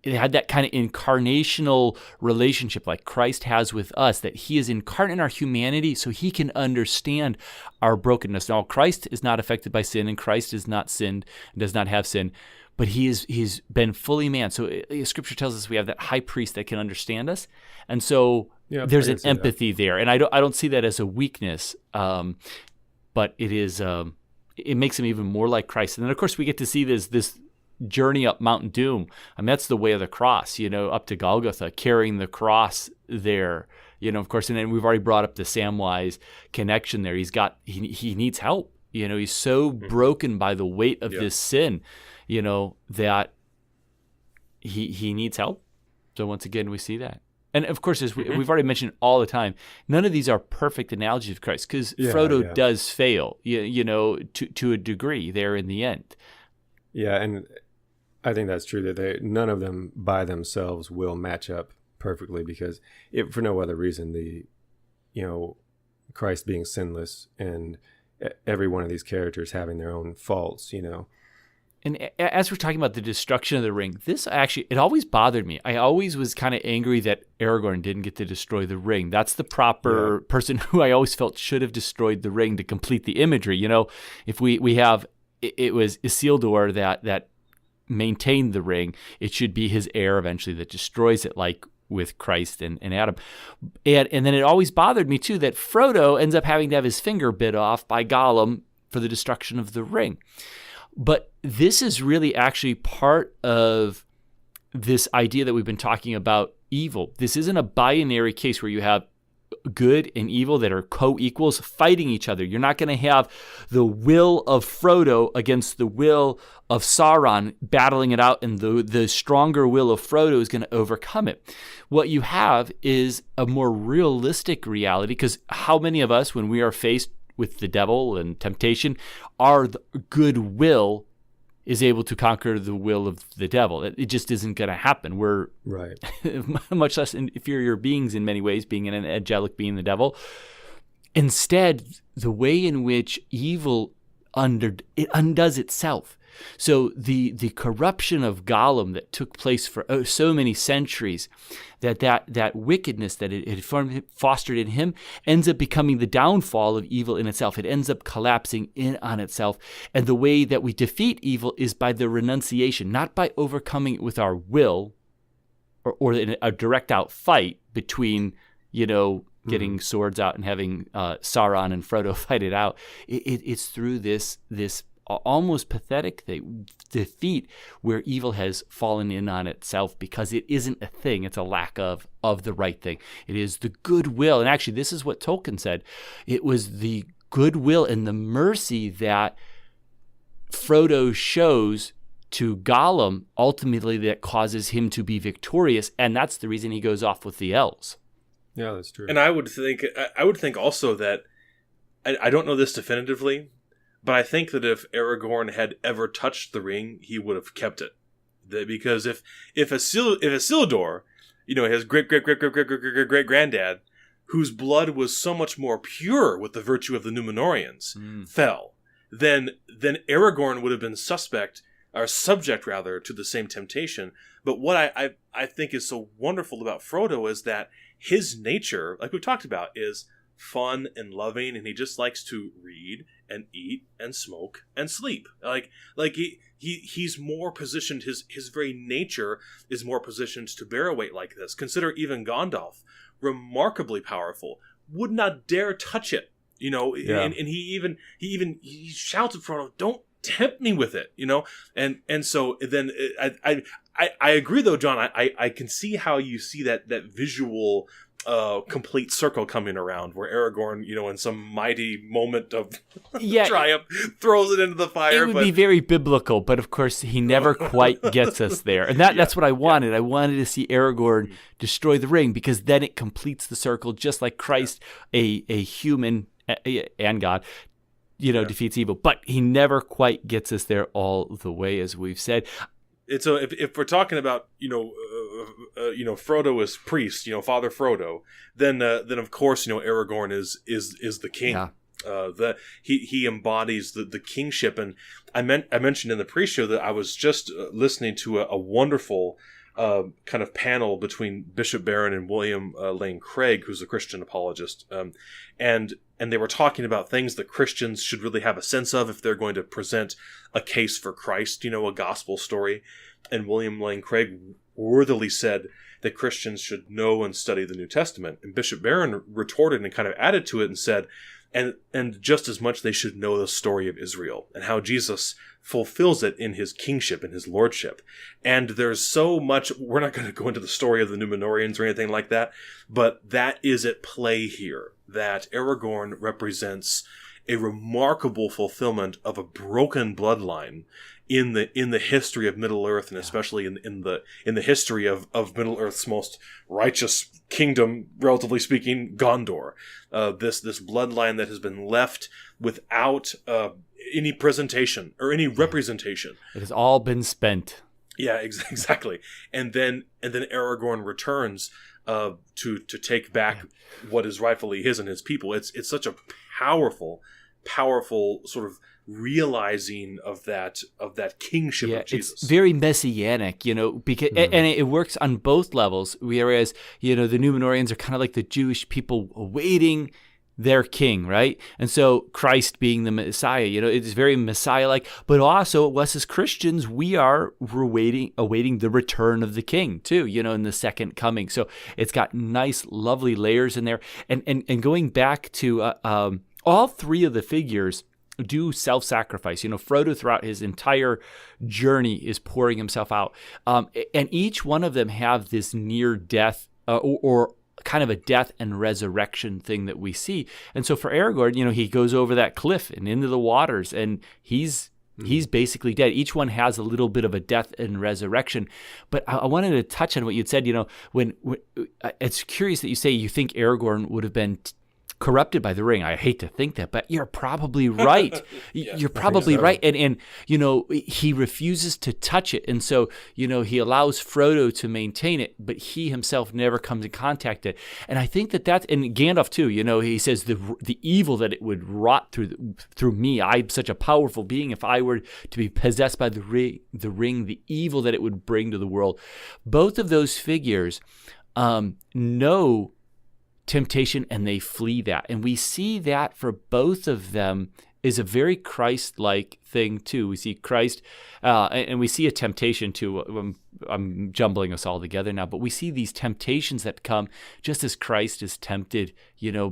it had that kind of incarnational relationship like Christ has with us, that he is incarnate in our humanity so he can understand our brokenness. Now, Christ is not affected by sin, and Christ is not sinned, does not have sin, but he's been fully man. So Scripture tells us we have that high priest that can understand us. And so there's an empathy there. And I don't see that as a weakness, but it is, it makes him even more like Christ. And then, of course, we get to see this journey up Mount Doom. I mean, that's the way of the cross, up to Golgotha, carrying the cross there, of course. And then we've already brought up the Samwise connection there. He needs help. He's so broken by the weight of this sin, that he needs help. So once again, we see that. And of course, as we've already mentioned all the time, none of these are perfect analogies of Christ, because Frodo does fail, to a degree there in the end. Yeah, and I think that's true, that none of them by themselves will match up perfectly, because for no other reason, Christ being sinless and every one of these characters having their own faults, And as we're talking about the destruction of the ring, it always bothered me. I always was kind of angry that Aragorn didn't get to destroy the ring. That's the proper person who I always felt should have destroyed the ring to complete the imagery. If we have, it was Isildur that maintain the ring. It should be his heir eventually that destroys it, like with Christ and Adam. And then it always bothered me too that Frodo ends up having to have his finger bit off by Gollum for the destruction of the ring. But this is really actually part of this idea that we've been talking about evil. This isn't a binary case where you have good and evil that are co-equals fighting each other. You're not going to have the will of Frodo against the will of Sauron battling it out, and the stronger will of Frodo is going to overcome it. What you have is a more realistic reality, because how many of us, when we are faced with the devil and temptation, our good will is able to conquer the will of the devil? It just isn't going to happen. We're Right. much less inferior beings in many ways, being an angelic being, the devil. Instead, the way in which evil undoes itself. So the corruption of Gollum that took place for so many centuries, that wickedness that it had fostered in him ends up becoming the downfall of evil in itself. It ends up collapsing in on itself. And the way that we defeat evil is by the renunciation, not by overcoming it with our will or in a direct out fight between, getting swords out and having Sauron and Frodo fight it out. It's through this almost pathetic defeat where evil has fallen in on itself, because it isn't a thing. It's a lack of the right thing. It is the goodwill. And actually, this is what Tolkien said. It was the goodwill and the mercy that Frodo shows to Gollum ultimately that causes him to be victorious. And that's the reason he goes off with the elves. Yeah, that's true. And I would think also that, I don't know this definitively, but I think that if Aragorn had ever touched the ring, he would have kept it. Because if Isildur, his great granddad, whose blood was so much more pure with the virtue of the Númenóreans, fell, then Aragorn would have been subject to the same temptation. But what I think is so wonderful about Frodo is that his nature, like we talked about, is fun and loving, and he just likes to read and eat and smoke and sleep. Like he's more positioned, his very nature is more positioned to bear a weight like this. Consider even Gandalf, remarkably powerful, would not dare touch it. And he shouts in front of, "Don't tempt me with it," and so then I agree though, John. I can see how you see that visual complete circle coming around, where Aragorn, in some mighty moment of triumph, throws it into the fire. It would be very biblical, but of course he never quite gets us there. And that's what I wanted. I wanted to see Aragorn destroy the ring, because then it completes the circle, just like Christ, a human and God, defeats evil. But he never quite gets us there all the way, as we've said. And so if we're talking about Frodo as priest, Father Frodo, then of course Aragorn is the king. Yeah. He embodies the kingship. And I mentioned in the pre-show that I was just listening to a wonderful kind of panel between Bishop Barron and William Lane Craig, who's a Christian apologist, and they were talking about things that Christians should really have a sense of if they're going to present a case for Christ, a gospel story. And William Lane Craig worthily said that Christians should know and study the New Testament. And Bishop Barron retorted and kind of added to it and said, and just as much they should know the story of Israel and how Jesus fulfills it in his kingship and his lordship. And there's so much, we're not going to go into the story of the Númenóreans or anything like that, but that is at play here, that Aragorn represents a remarkable fulfillment of a broken bloodline in the history of Middle Earth, and especially in the history of Middle Earth's most righteous kingdom, relatively speaking, Gondor. This bloodline that has been left without any presentation or any representation. It has all been spent. Yeah, exactly. And then Aragorn returns to take back what is rightfully his and his people. It's such a powerful sort of realizing of that kingship of Jesus. It's very messianic, because and it works on both levels. Whereas the Númenóreans are kind of like the Jewish people awaiting their king, right? And so Christ being the Messiah, it's very Messiah-like. But also, us as Christians, we're awaiting the return of the King too, in the second coming. So it's got nice, lovely layers in there. And going back to all three of the figures do self-sacrifice. Frodo throughout his entire journey is pouring himself out, and each one of them have this near death or kind of a death and resurrection thing that we see. And so for Aragorn, he goes over that cliff and into the waters, and he's basically dead. Each one has a little bit of a death and resurrection. But I wanted to touch on what you'd said. When it's curious that you say you think Aragorn would have been corrupted by the ring. I hate to think that, but you're probably right. You're probably right. And he refuses to touch it. And so, he allows Frodo to maintain it, but he himself never comes in contact with it. And I think that's, and Gandalf too, he says the evil that it would rot through me. I'm such a powerful being. If I were to be possessed by the ring, the evil that it would bring to the world. Both of those figures know temptation, and they flee that. And we see that for both of them is a very Christ-like thing too. We see Christ, and we see a temptation too. I'm jumbling us all together now, but we see these temptations that come just as Christ is tempted,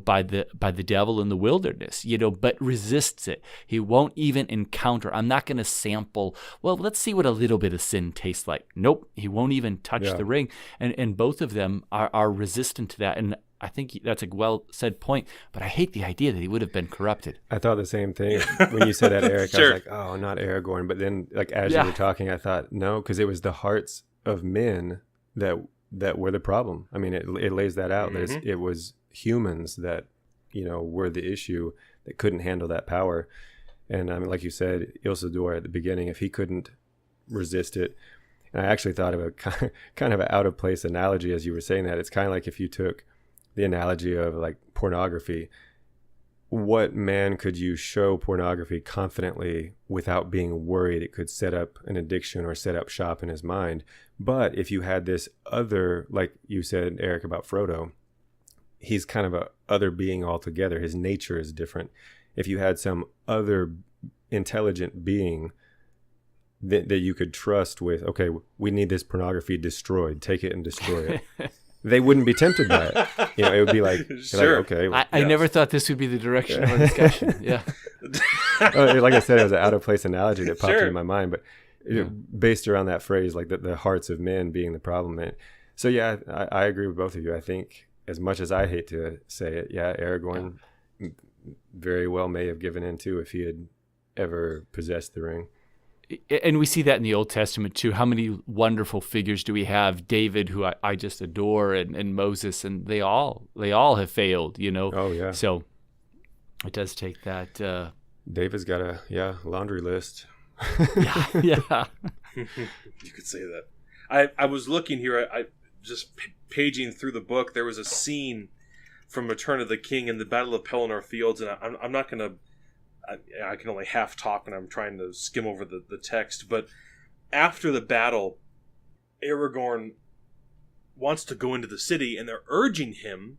by the devil in the wilderness, but resists it. He won't even encounter. I'm not going to sample. Well, let's see what a little bit of sin tastes like. Nope, he won't even touch the ring. And both of them are resistant to that. And I think that's a well-said point, but I hate the idea that he would have been corrupted. I thought the same thing when you said that, Eric. Sure. I was like, oh, not Aragorn. But then, as you were talking, I thought, no, because it was the hearts of men that were the problem. I mean, it lays that out. Mm-hmm. That it was humans that, were the issue, that couldn't handle that power. And I mean, like you said, Isildur at the beginning, if he couldn't resist it, and I actually thought of a kind of an out-of-place analogy as you were saying that. It's kind of like if you took the analogy of like pornography. What man could you show pornography confidently without being worried it could set up an addiction or set up shop in his mind? But if you had this other, like you said, Eric, about Frodo, he's kind of a other being altogether. His nature is different. If you had some other intelligent being that you could trust with, okay, we need this pornography destroyed, take it and destroy it. They wouldn't be tempted by it. It would be like, sure. Like, okay. I never thought this would be the direction of our discussion. Yeah. Like I said, it was an out-of-place analogy that popped into my mind, but based around that phrase, like the hearts of men being the problem. And so, I agree with both of you. I think, as much as I hate to say it, Aragorn very well may have given in too if he had ever possessed the ring. And we see that in the Old Testament too. How many wonderful figures do we have? David, who I just adore, and Moses, and they all have failed, Oh yeah. So it does take that. David's got a laundry list. yeah. You could say that. I was looking here. I just paging through the book. There was a scene from Return of the King in the Battle of Pelennor Fields, and I'm not going to. I can only half talk when I'm trying to skim over the text, but after the battle, Aragorn wants to go into the city, and they're urging him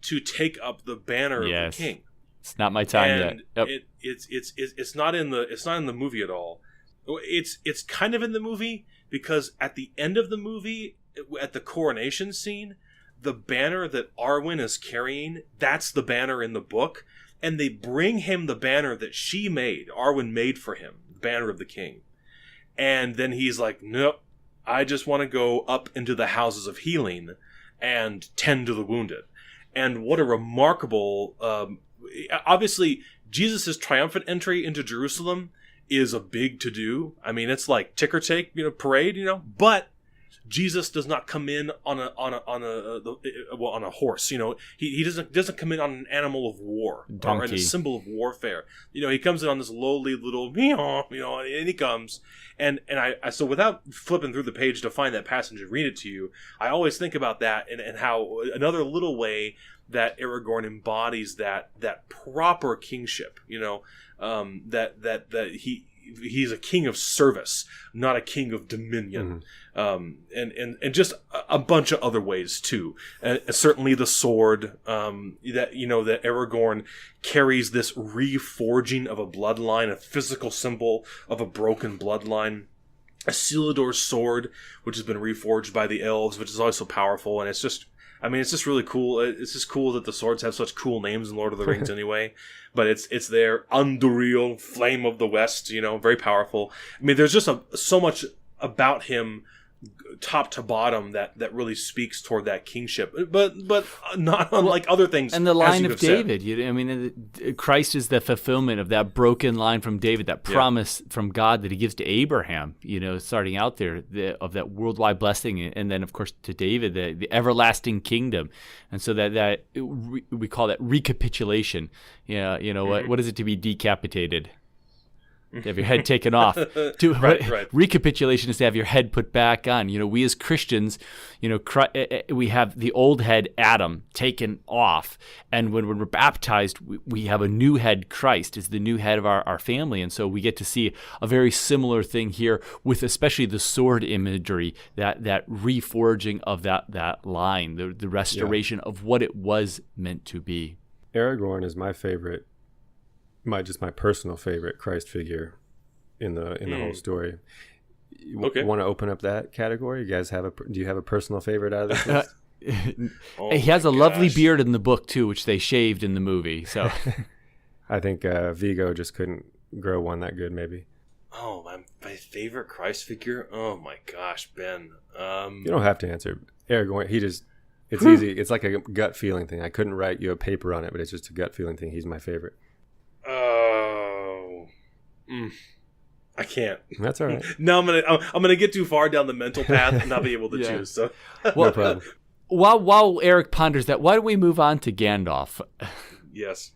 to take up the banner of the king. It's not my time yet. Yep. It's not in the movie at all. It's kind of in the movie because at the end of the movie, at the coronation scene, the banner that Arwen is carrying, that's the banner in the book. And they bring him the banner that Arwen made for him, the banner of the king. And then he's like, nope, I just want to go up into the houses of healing and tend to the wounded. And what a remarkable, obviously, Jesus' triumphant entry into Jerusalem is a big to-do. I mean, it's like ticker tape, parade, but Jesus does not come in on a horse. He doesn't come in on an animal of war or a symbol of warfare. He comes in on this lowly little and he comes and I so without flipping through the page to find that passage and read it to you, I always think about that and how another little way that Aragorn embodies that proper kingship. That he he's a king of service, not a king of dominion. And just a bunch of other ways too. Certainly the sword, that Aragorn carries this reforging of a bloodline, a physical symbol of a broken bloodline. Isildur's sword, which has been reforged by the elves, which is always so powerful, and it's just really cool. It's just cool that the swords have such cool names in Lord of the Rings anyway. But it's their Anduril, Flame of the West, very powerful. I mean, there's just so much about him, top to bottom, that really speaks toward that kingship, but not unlike other things. And the line of David, Christ is the fulfillment of that broken line from David, that promise from God that he gives to Abraham, starting out there, of that worldwide blessing, and then of course to David, the everlasting kingdom. And so that we call that recapitulation. What is it to be decapitated? To have your head taken off. Right. Recapitulation is to have your head put back on. We as Christians, we have the old head, Adam, taken off. And when we're baptized, we have a new head, Christ, is the new head of our family. And so we get to see a very similar thing here with especially the sword imagery, that reforging of that line, the restoration of what it was meant to be. Aragorn is my favorite. My personal favorite Christ figure in the whole story. Okay. Want to open up that category? You guys do you have a personal favorite out of this list? He has a lovely beard in the book too, which they shaved in the movie. So I think Vigo just couldn't grow one that good, maybe. Oh, my favorite Christ figure. Oh my gosh, Ben. You don't have to answer. Aragorn. It's easy. It's like a gut feeling thing. I couldn't write you a paper on it, but it's just a gut feeling thing. He's my favorite. I can't. That's all right. No, I'm gonna get too far down the mental path and not be able to choose. So no problem. While Eric ponders that, why don't we move on to Gandalf? Yes.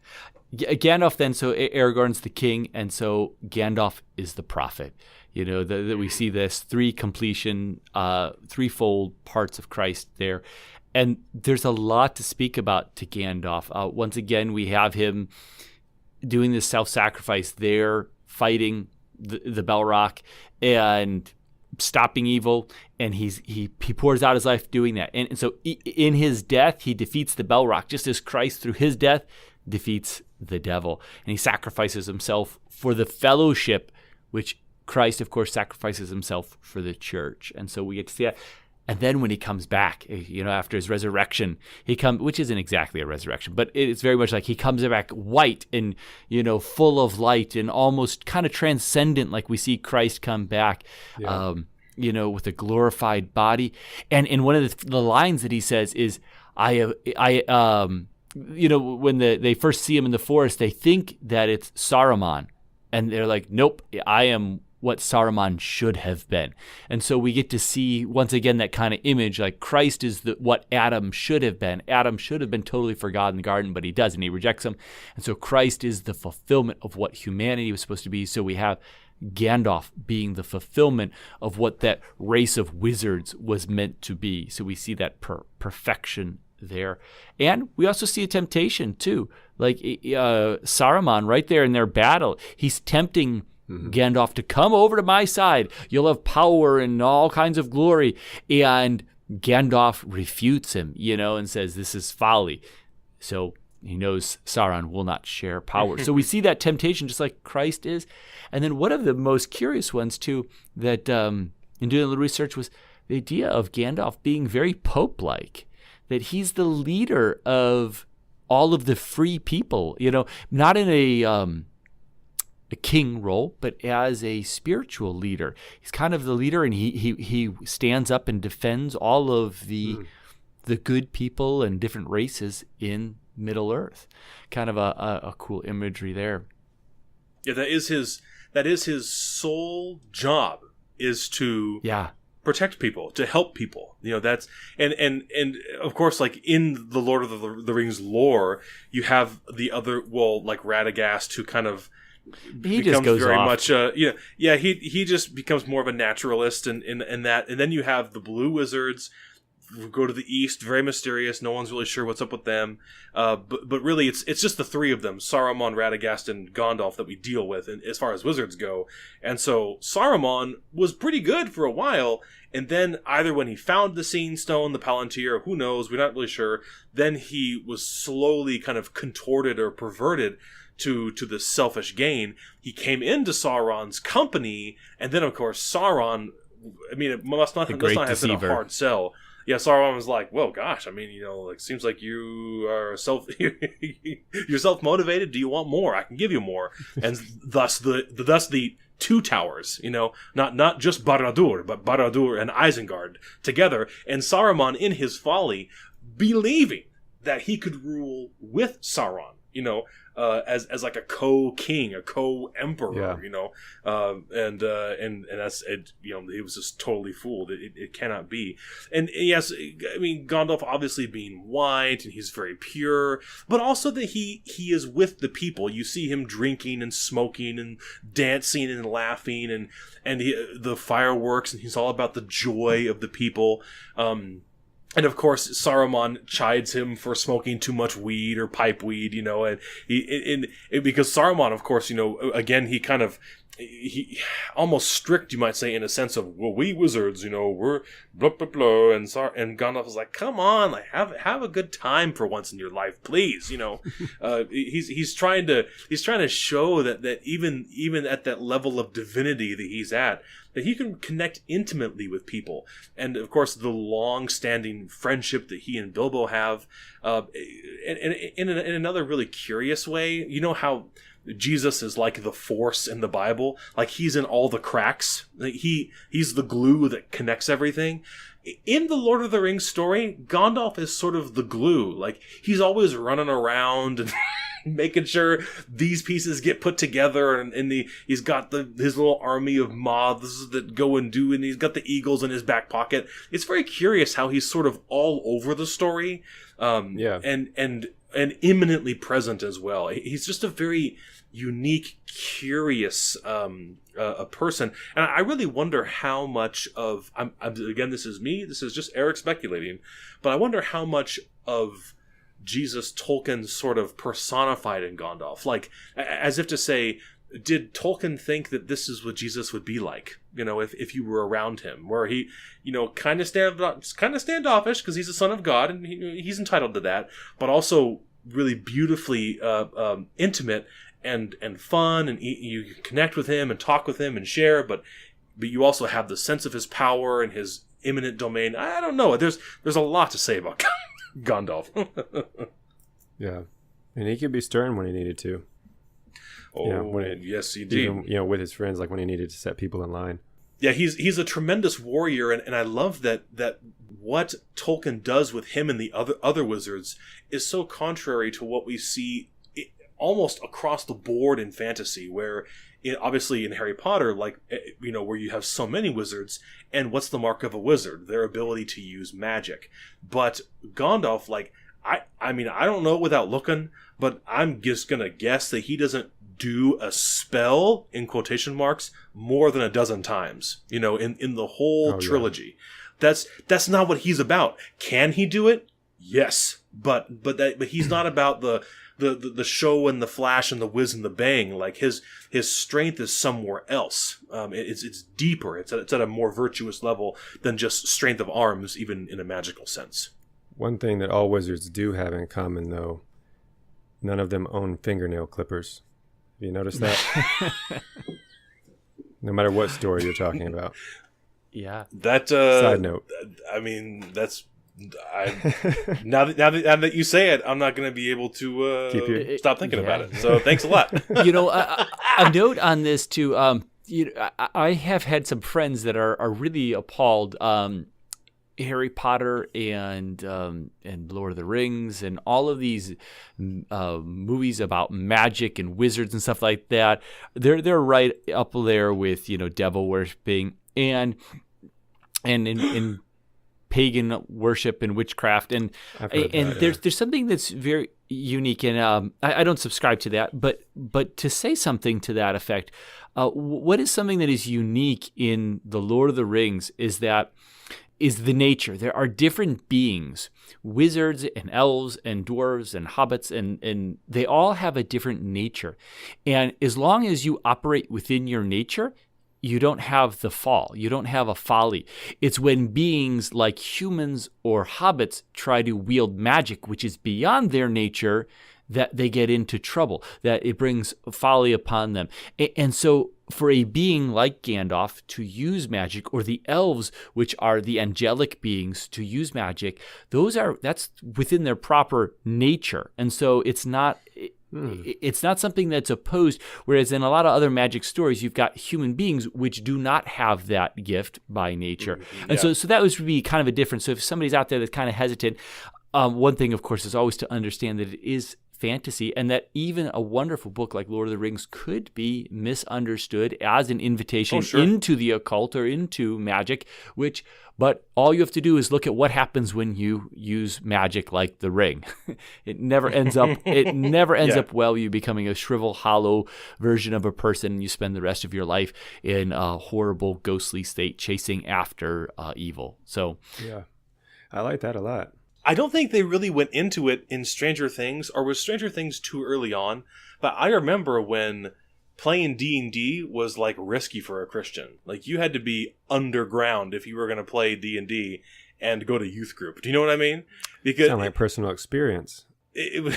Gandalf then, so Aragorn's the king, and so Gandalf is the prophet. That we see this threefold parts of Christ there. And there's a lot to speak about to Gandalf. Once again, we have him doing this self-sacrifice there, fighting the Balrog and stopping evil, and he pours out his life doing that. And so in his death, he defeats the Balrog, just as Christ, through his death, defeats the devil. And he sacrifices himself for the fellowship, which Christ, of course, sacrifices himself for the church. And so we get to see that. And then when he comes back, after his resurrection, which isn't exactly a resurrection, but it's very much like he comes back white and, full of light and almost kind of transcendent, like we see Christ come back, with a glorified body. And one of the lines that he says is, when they first see him in the forest, they think that it's Saruman. And they're like, nope, I am what Saruman should have been. And so we get to see, once again, that kind of image, like Christ is what Adam should have been. Adam should have been totally for God in the garden, but he doesn't. He rejects him. And so Christ is the fulfillment of what humanity was supposed to be. So we have Gandalf being the fulfillment of what that race of wizards was meant to be. So we see that perfection there. And we also see a temptation too. Like Saruman right there in their battle, he's tempting Gandalf to come over to my side. You'll have power and all kinds of glory. And Gandalf refutes him, and says, this is folly. So he knows Sauron will not share power. So we see that temptation just like Christ is. And then one of the most curious ones too, that in doing a little research, was the idea of Gandalf being very Pope-like, that he's the leader of all of the free people, not in a king role, but as a spiritual leader. He's kind of the leader, and he stands up and defends all of the good people and different races in Middle Earth. Kind of a cool imagery there. Yeah, that is his sole job, is to protect people, to help people. That's and of course, like in the Lord of the Rings lore, you have the other, like Radagast, who kind of he just goes very off. Much he just becomes more of a naturalist and that, and then you have the blue wizards, go to the east, very mysterious. No one's really sure what's up with them. But really, it's just the three of them: Saruman, Radagast, and Gandalf that we deal with, as far as wizards go. And so Saruman was pretty good for a while, and then either when he found the Seeing Stone, the Palantir, who knows, we're not really sure. Then he was slowly kind of contorted or perverted to this selfish gain. He came into Sauron's company, and then of course Sauron, I mean, it must not have been a hard sell. Yeah, Sauron was like, well, gosh, I mean, like, seems like you are you're self-motivated. Do you want more? I can give you more. And thus the two towers, not just Barad-dûr, but Barad-dûr and Isengard together. And Saruman, in his folly, believing that he could rule with Sauron, as like a co-king, a co-emperor, and that's it. He was just totally fooled. It cannot be. And yes, I mean, Gandalf obviously being white and he's very pure, but also that he is with the people. You see him drinking and smoking and dancing and laughing and the fireworks, and he's all about the joy of the people. And of course, Saruman chides him for smoking too much weed or pipe weed, and because Saruman, of course, again, he almost strict, you might say, in a sense of, well, we wizards, we're blah blah blah, and Gandalf is like, come on, like have a good time for once in your life, please, he's trying to show that even at that level of divinity that he's at, that he can connect intimately with people. And of course, the long-standing friendship that he and Bilbo have, in another really curious way, how Jesus is like the Force in the Bible, like he's in all the cracks. Like he's the glue that connects everything. In the Lord of the Rings story, Gandalf is sort of the glue. Like he's always running around and making sure these pieces get put together, and he's got his little army of moths that go and do, and he's got the eagles in his back pocket. It's very curious how he's sort of all over the story, and imminently present as well. He's just a very unique, curious a person, and I really wonder how much of again, this is just Eric speculating, but I wonder how much of Jesus Tolkien sort of personified in Gandalf, like as if to say, did Tolkien think that this is what Jesus would be like, if you were around him, where he, kind of standoffish because he's the son of God and he's entitled to that, but also really beautifully intimate and fun, and you can connect with him and talk with him and share, but you also have the sense of his power and his imminent domain. I don't know. There's a lot to say about Gandalf. Yeah, and he could be stern when he needed to. Oh, yes, indeed. Even, with his friends, like when he needed to set people in line. Yeah, he's a tremendous warrior, and I love that what Tolkien does with him and the other wizards is so contrary to what we see almost across the board in fantasy, where obviously in Harry Potter, like, where you have so many wizards, and what's the mark of a wizard? Their ability to use magic. But Gandalf, like, I mean, I don't know without looking, but I'm just gonna guess that he doesn't do a spell, in quotation marks, more than a dozen times, in the whole trilogy. Yeah. That's not what he's about. Can he do it? Yes. But he's not about the show and the flash and the whiz and the bang. Like his strength is somewhere else. It's deeper. It's at a more virtuous level than just strength of arms, even in a magical sense. One thing that all wizards do have in common, though, none of them own fingernail clippers. Have you noticed that? No matter what story you're talking about. Yeah. That side note. I mean, that's. Now that you say it, I'm not going to be able to stop thinking about it. So thanks a lot. A note on this too. I have had some friends that are really appalled. Harry Potter and Lord of the Rings and all of these movies about magic and wizards and stuff like that. They're right up there with devil worshipping and in pagan worship and witchcraft, and there's something that's very unique, and I don't subscribe to that, but to say something to that effect, what is something that is unique in the Lord of the Rings is that is the nature. There are different beings, wizards and elves and dwarves and hobbits, and they all have a different nature. And as long as you operate within your nature, you don't have the fall. You don't have a folly. It's when beings like humans or hobbits try to wield magic, which is beyond their nature, that they get into trouble, that it brings folly upon them. And so for a being like Gandalf to use magic, or the elves, which are the angelic beings, to use magic, that's within their proper nature. And so it's not something that's opposed, whereas in a lot of other magic stories, you've got human beings which do not have that gift by nature. And so that would be kind of a difference. So if somebody's out there that's kind of hesitant, one thing, of course, is always to understand that it is fantasy, and that even a wonderful book like Lord of the Rings could be misunderstood as an invitation into the occult or into magic, but all you have to do is look at what happens when you use magic like the ring. It never ends up up well, you becoming a shrivel, hollow version of a person, and you spend the rest of your life in a horrible, ghostly state chasing after evil. So yeah, I like that a lot. I don't think they really went into it in Stranger Things, or was Stranger Things too early on? But I remember when playing D&D was like risky for a Christian. Like you had to be underground if you were going to play D&D and go to youth group. Do you know what I mean? Because sound like personal experience. It was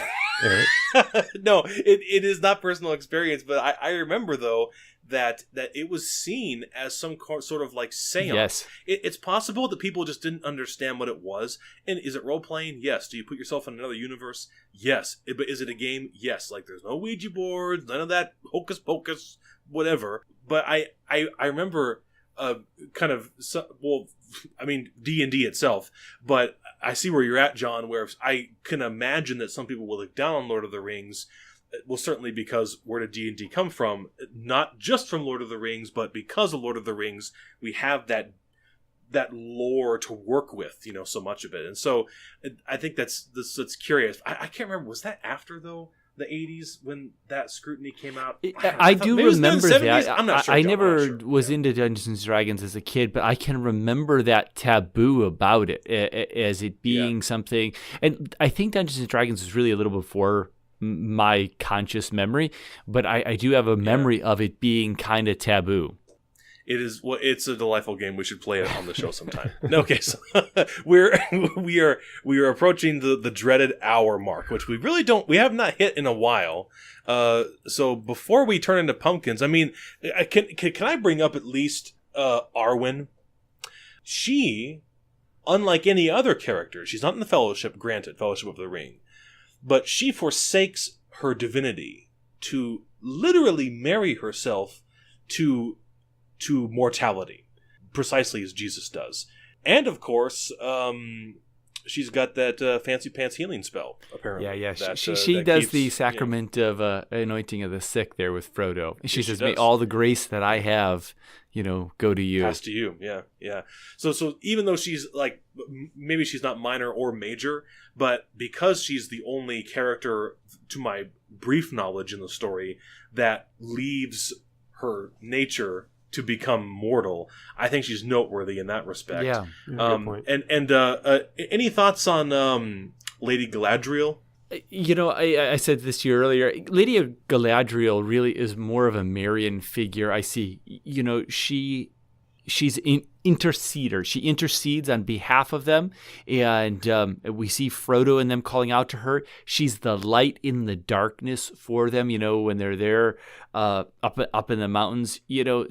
no, it is not personal experience, but I remember though that it was seen as some sort of like seance. Yes. It's possible that people just didn't understand what it was. And is it role playing? Yes. Do you put yourself in another universe? Yes. But is it a game? Yes. Like there's no Ouija boards, none of that hocus pocus, whatever. But I remember D&D itself, but I see where you're at, John, where I can imagine that some people will look down on Lord of the Rings. Well, certainly because where did D&D come from? Not just from Lord of the Rings, but because of Lord of the Rings, we have that lore to work with, so much of it. And so I think that's curious. I can't remember, was that after, though, the 80s when that scrutiny came out? I do remember that. I'm not sure. I never was into Dungeons and Dragons as a kid, but I can remember that taboo about it as it being something. And I think Dungeons and Dragons was really a little before my conscious memory, but I do have a memory of it being kind of taboo. It is. Well, it's a delightful game. We should play it on the show sometime. Okay, so we are approaching the dreaded hour mark, which we have not hit in a while. So before we turn into pumpkins, I mean, can I bring up at least Arwen? She, unlike any other character, she's not in the Fellowship. Granted, Fellowship of the Ring, but she forsakes her divinity to literally marry herself to mortality, precisely as Jesus does. And of course, she's got that fancy pants healing spell, apparently. Yeah. She does the sacrament of anointing of the sick there with Frodo. She says, "May all the grace that I have, go to you." Pass to you, yeah. So even though she's like, maybe she's not minor or major, but because she's the only character, to my brief knowledge in the story, that leaves her nature to become mortal, I think she's noteworthy in that respect. Yeah, good point. And any thoughts on Lady Galadriel? I said this to you earlier. Lady Galadriel really is more of a Marian figure. I see. She's an interceder. She intercedes on behalf of them, and we see Frodo and them calling out to her. She's the light in the darkness for them, when they're there up in the mountains,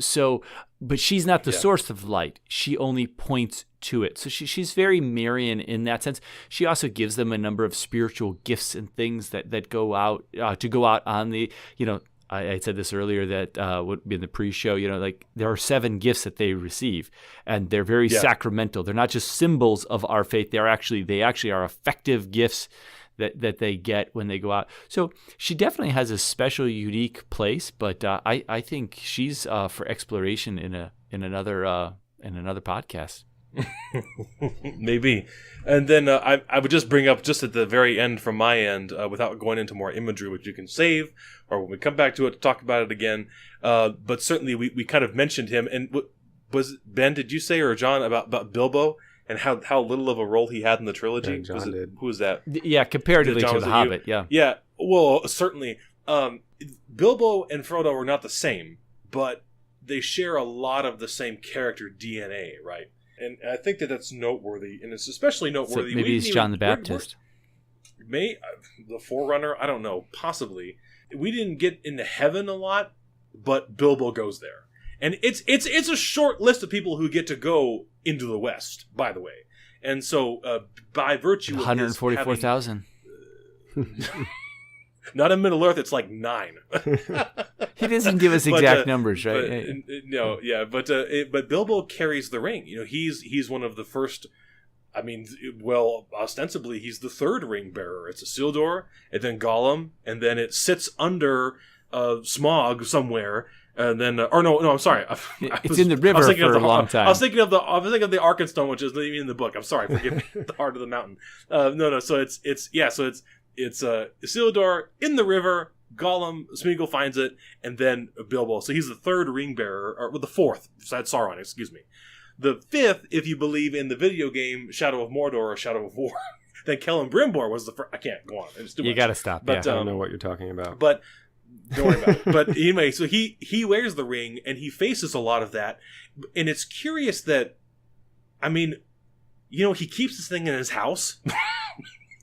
So, but she's not the source of light. She only points to it. So she's very Marian in that sense. She also gives them a number of spiritual gifts and things that go out on the, I said this earlier that would be in the pre-show, like there are 7 gifts that they receive, and they're very sacramental. They're not just symbols of our faith. They actually are effective gifts that they get when they go out. So she definitely has a special, unique place, but I think she's for exploration in another podcast. Maybe. And then I would just bring up, just at the very end from my end, without going into more imagery, which you can save, or when we come back to it to talk about it again, but certainly we kind of mentioned him. And was Ben, did you say, or John, about Bilbo? and how little of a role he had in the trilogy. Yeah, John did. Who was that? Yeah, comparatively John, to was The it Hobbit, you? yeah. Yeah, well, certainly. Bilbo and Frodo are not the same, but they share a lot of the same character DNA, right? And I think that's noteworthy, and it's especially noteworthy. So maybe it's John the Baptist. The Forerunner? I don't know. Possibly. We didn't get into heaven a lot, but Bilbo goes there. And it's a short list of people who get to go into the West, by the way. And so, by virtue of 144,000. Not in Middle Earth, it's like 9. He doesn't give us exact numbers, right? No, yeah, but Bilbo carries the ring. You know, he's one of the first. I mean, well, ostensibly he's the third ring bearer. It's Isildur, and then Gollum, and then it sits under Smaug somewhere. And then, I'm sorry. It's in the river for a long time. I was thinking of the Arkenstone, which is not even in the book. I'm sorry, forgive me. The Heart of the Mountain. No. So it's Isildur in the river. Gollum, Smeagol finds it, and then Bilbo. So he's the third ring bearer, or the fourth. Besides Sauron, excuse me. The fifth, if you believe in the video game Shadow of Mordor or Shadow of War, then Kellen Brimbor was the first. I can't go on. You got to stop. But, I don't know what you're talking about. But don't worry about it. But anyway, so he wears the ring, and he faces a lot of that. And it's curious that, I mean, he keeps this thing in his house.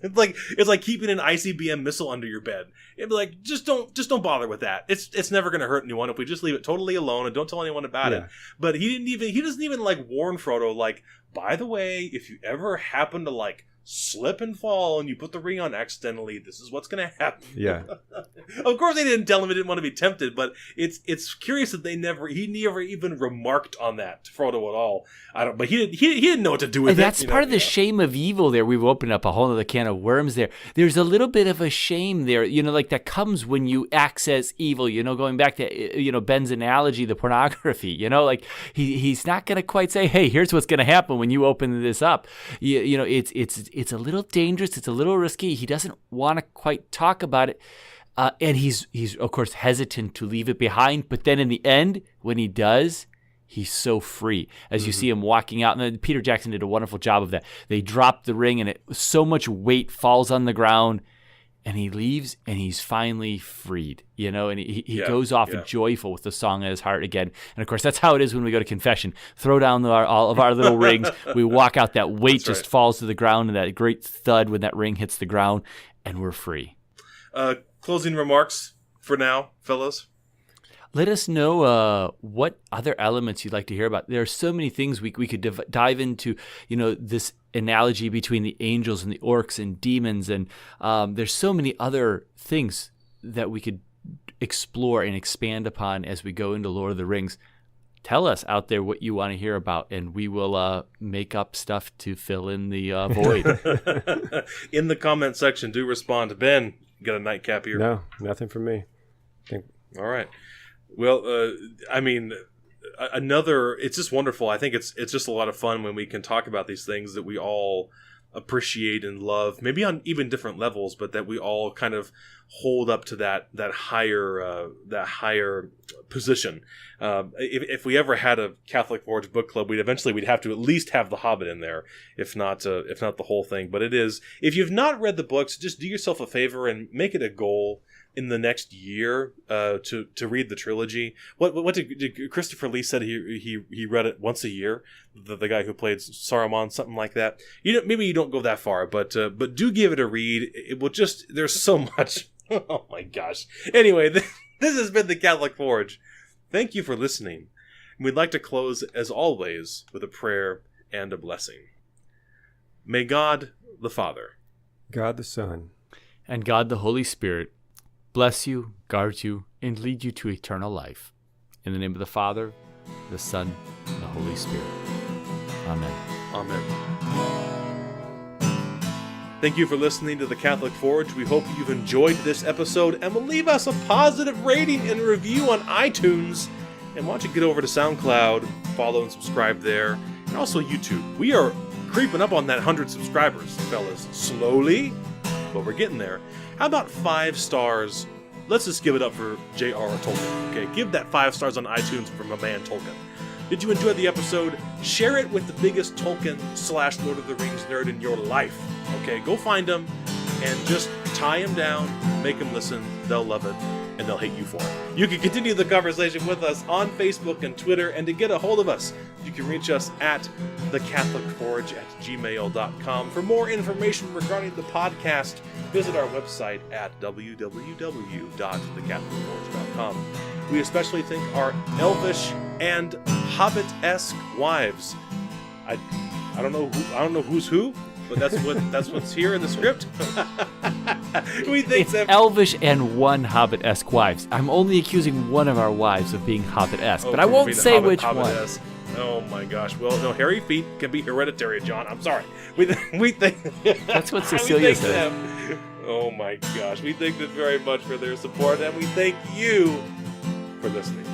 It's like keeping an ICBM missile under your bed. It'd be like, just don't bother with that. It's never going to hurt anyone if we just leave it totally alone and don't tell anyone about it. But he doesn't even like warn Frodo, like, by the way, if you ever happen to like slip and fall and you put the ring on accidentally, this is what's going to happen. Yeah. Of course they didn't tell him he didn't want to be tempted, but it's curious that he never even remarked on that to Frodo at all. But he didn't know what to do with and it. That's part of the shame of evil there. We've opened up a whole other can of worms there. There's a little bit of a shame there, like that comes when you access evil, going back to, Ben's analogy, the pornography, like he's not going to quite say, hey, here's what's going to happen when you open this up. It's a little dangerous. It's a little risky. He doesn't want to quite talk about it. And he's of course hesitant to leave it behind. But then in the end, when he does, he's so free. As you see him walking out. And then Peter Jackson did a wonderful job of that. They drop the ring and so much weight falls on the ground. And he leaves and he's finally freed, and he goes off joyful with the song in his heart again. And of course, that's how it is when we go to confession. Throw down all of our little rings. We walk out, that weight just falls to the ground, and that great thud when that ring hits the ground, and we're free. Closing remarks for now, fellas? Let us know what other elements you'd like to hear about. There are so many things we could dive into, this analogy between the angels and the orcs and demons. And there's so many other things that we could explore and expand upon as we go into Lord of the Rings. Tell us out there what you want to hear about, and we will make up stuff to fill in the void. In the comment section, do respond. Ben, you got a nightcap here? No, nothing from me. All right. Well, it's just wonderful. I think it's just a lot of fun when we can talk about these things that we all appreciate and love, maybe on even different levels, but that we all kind of hold up to that higher position. If we ever had a Catholic Forge book club, we'd have to at least have The Hobbit in there, if not the whole thing. But it is, if you've not read the books, just do yourself a favor and make it a goal in the next year to read the trilogy. What did Christopher Lee said he read it once a year? The guy who played Saruman, something like that. Maybe you don't go that far, but do give it a read. It will just, there's so much. Oh my gosh. Anyway, this has been the Catholic Forge. Thank you for listening. We'd like to close, as always, with a prayer and a blessing. May God the Father, God the Son, and God the Holy Spirit bless you, guard you, and lead you to eternal life. In the name of the Father, the Son, and the Holy Spirit. Amen. Amen. Thank you for listening to the Catholic Forge. We hope you've enjoyed this episode and will leave us a positive rating and review on iTunes. And why don't you get over to SoundCloud, follow and subscribe there, and also YouTube. We are creeping up on that 100 subscribers, fellas. Slowly, but we're getting there. How about 5 stars? Let's just give it up for J.R.R. Tolkien. Okay, give that 5 stars on iTunes for my man Tolkien. Did you enjoy the episode? Share it with the biggest Tolkien/Lord of the Rings nerd in your life. Okay, go find them and just tie them down, make them listen. They'll love it, and they'll hate you for it. You can continue the conversation with us on Facebook and Twitter, and to get a hold of us, you can reach us at thecatholicforge@gmail.com. For more information regarding the podcast, visit our website at www.thecatholicforge.com. We especially thank our elvish and hobbit-esque wives. I don't know who's who, but that's what's here in the script. We thank It's them. elvish and one hobbit-esque wives. I'm only accusing one of our wives of being hobbit-esque, but I won't being say which one. hobbit-esque. Oh my gosh. Well, no, hairy feet can be hereditary, John. I'm sorry. We think That's what we Cecilia thank said. them. Oh my gosh. We thank them very much for their support, and we thank you for listening.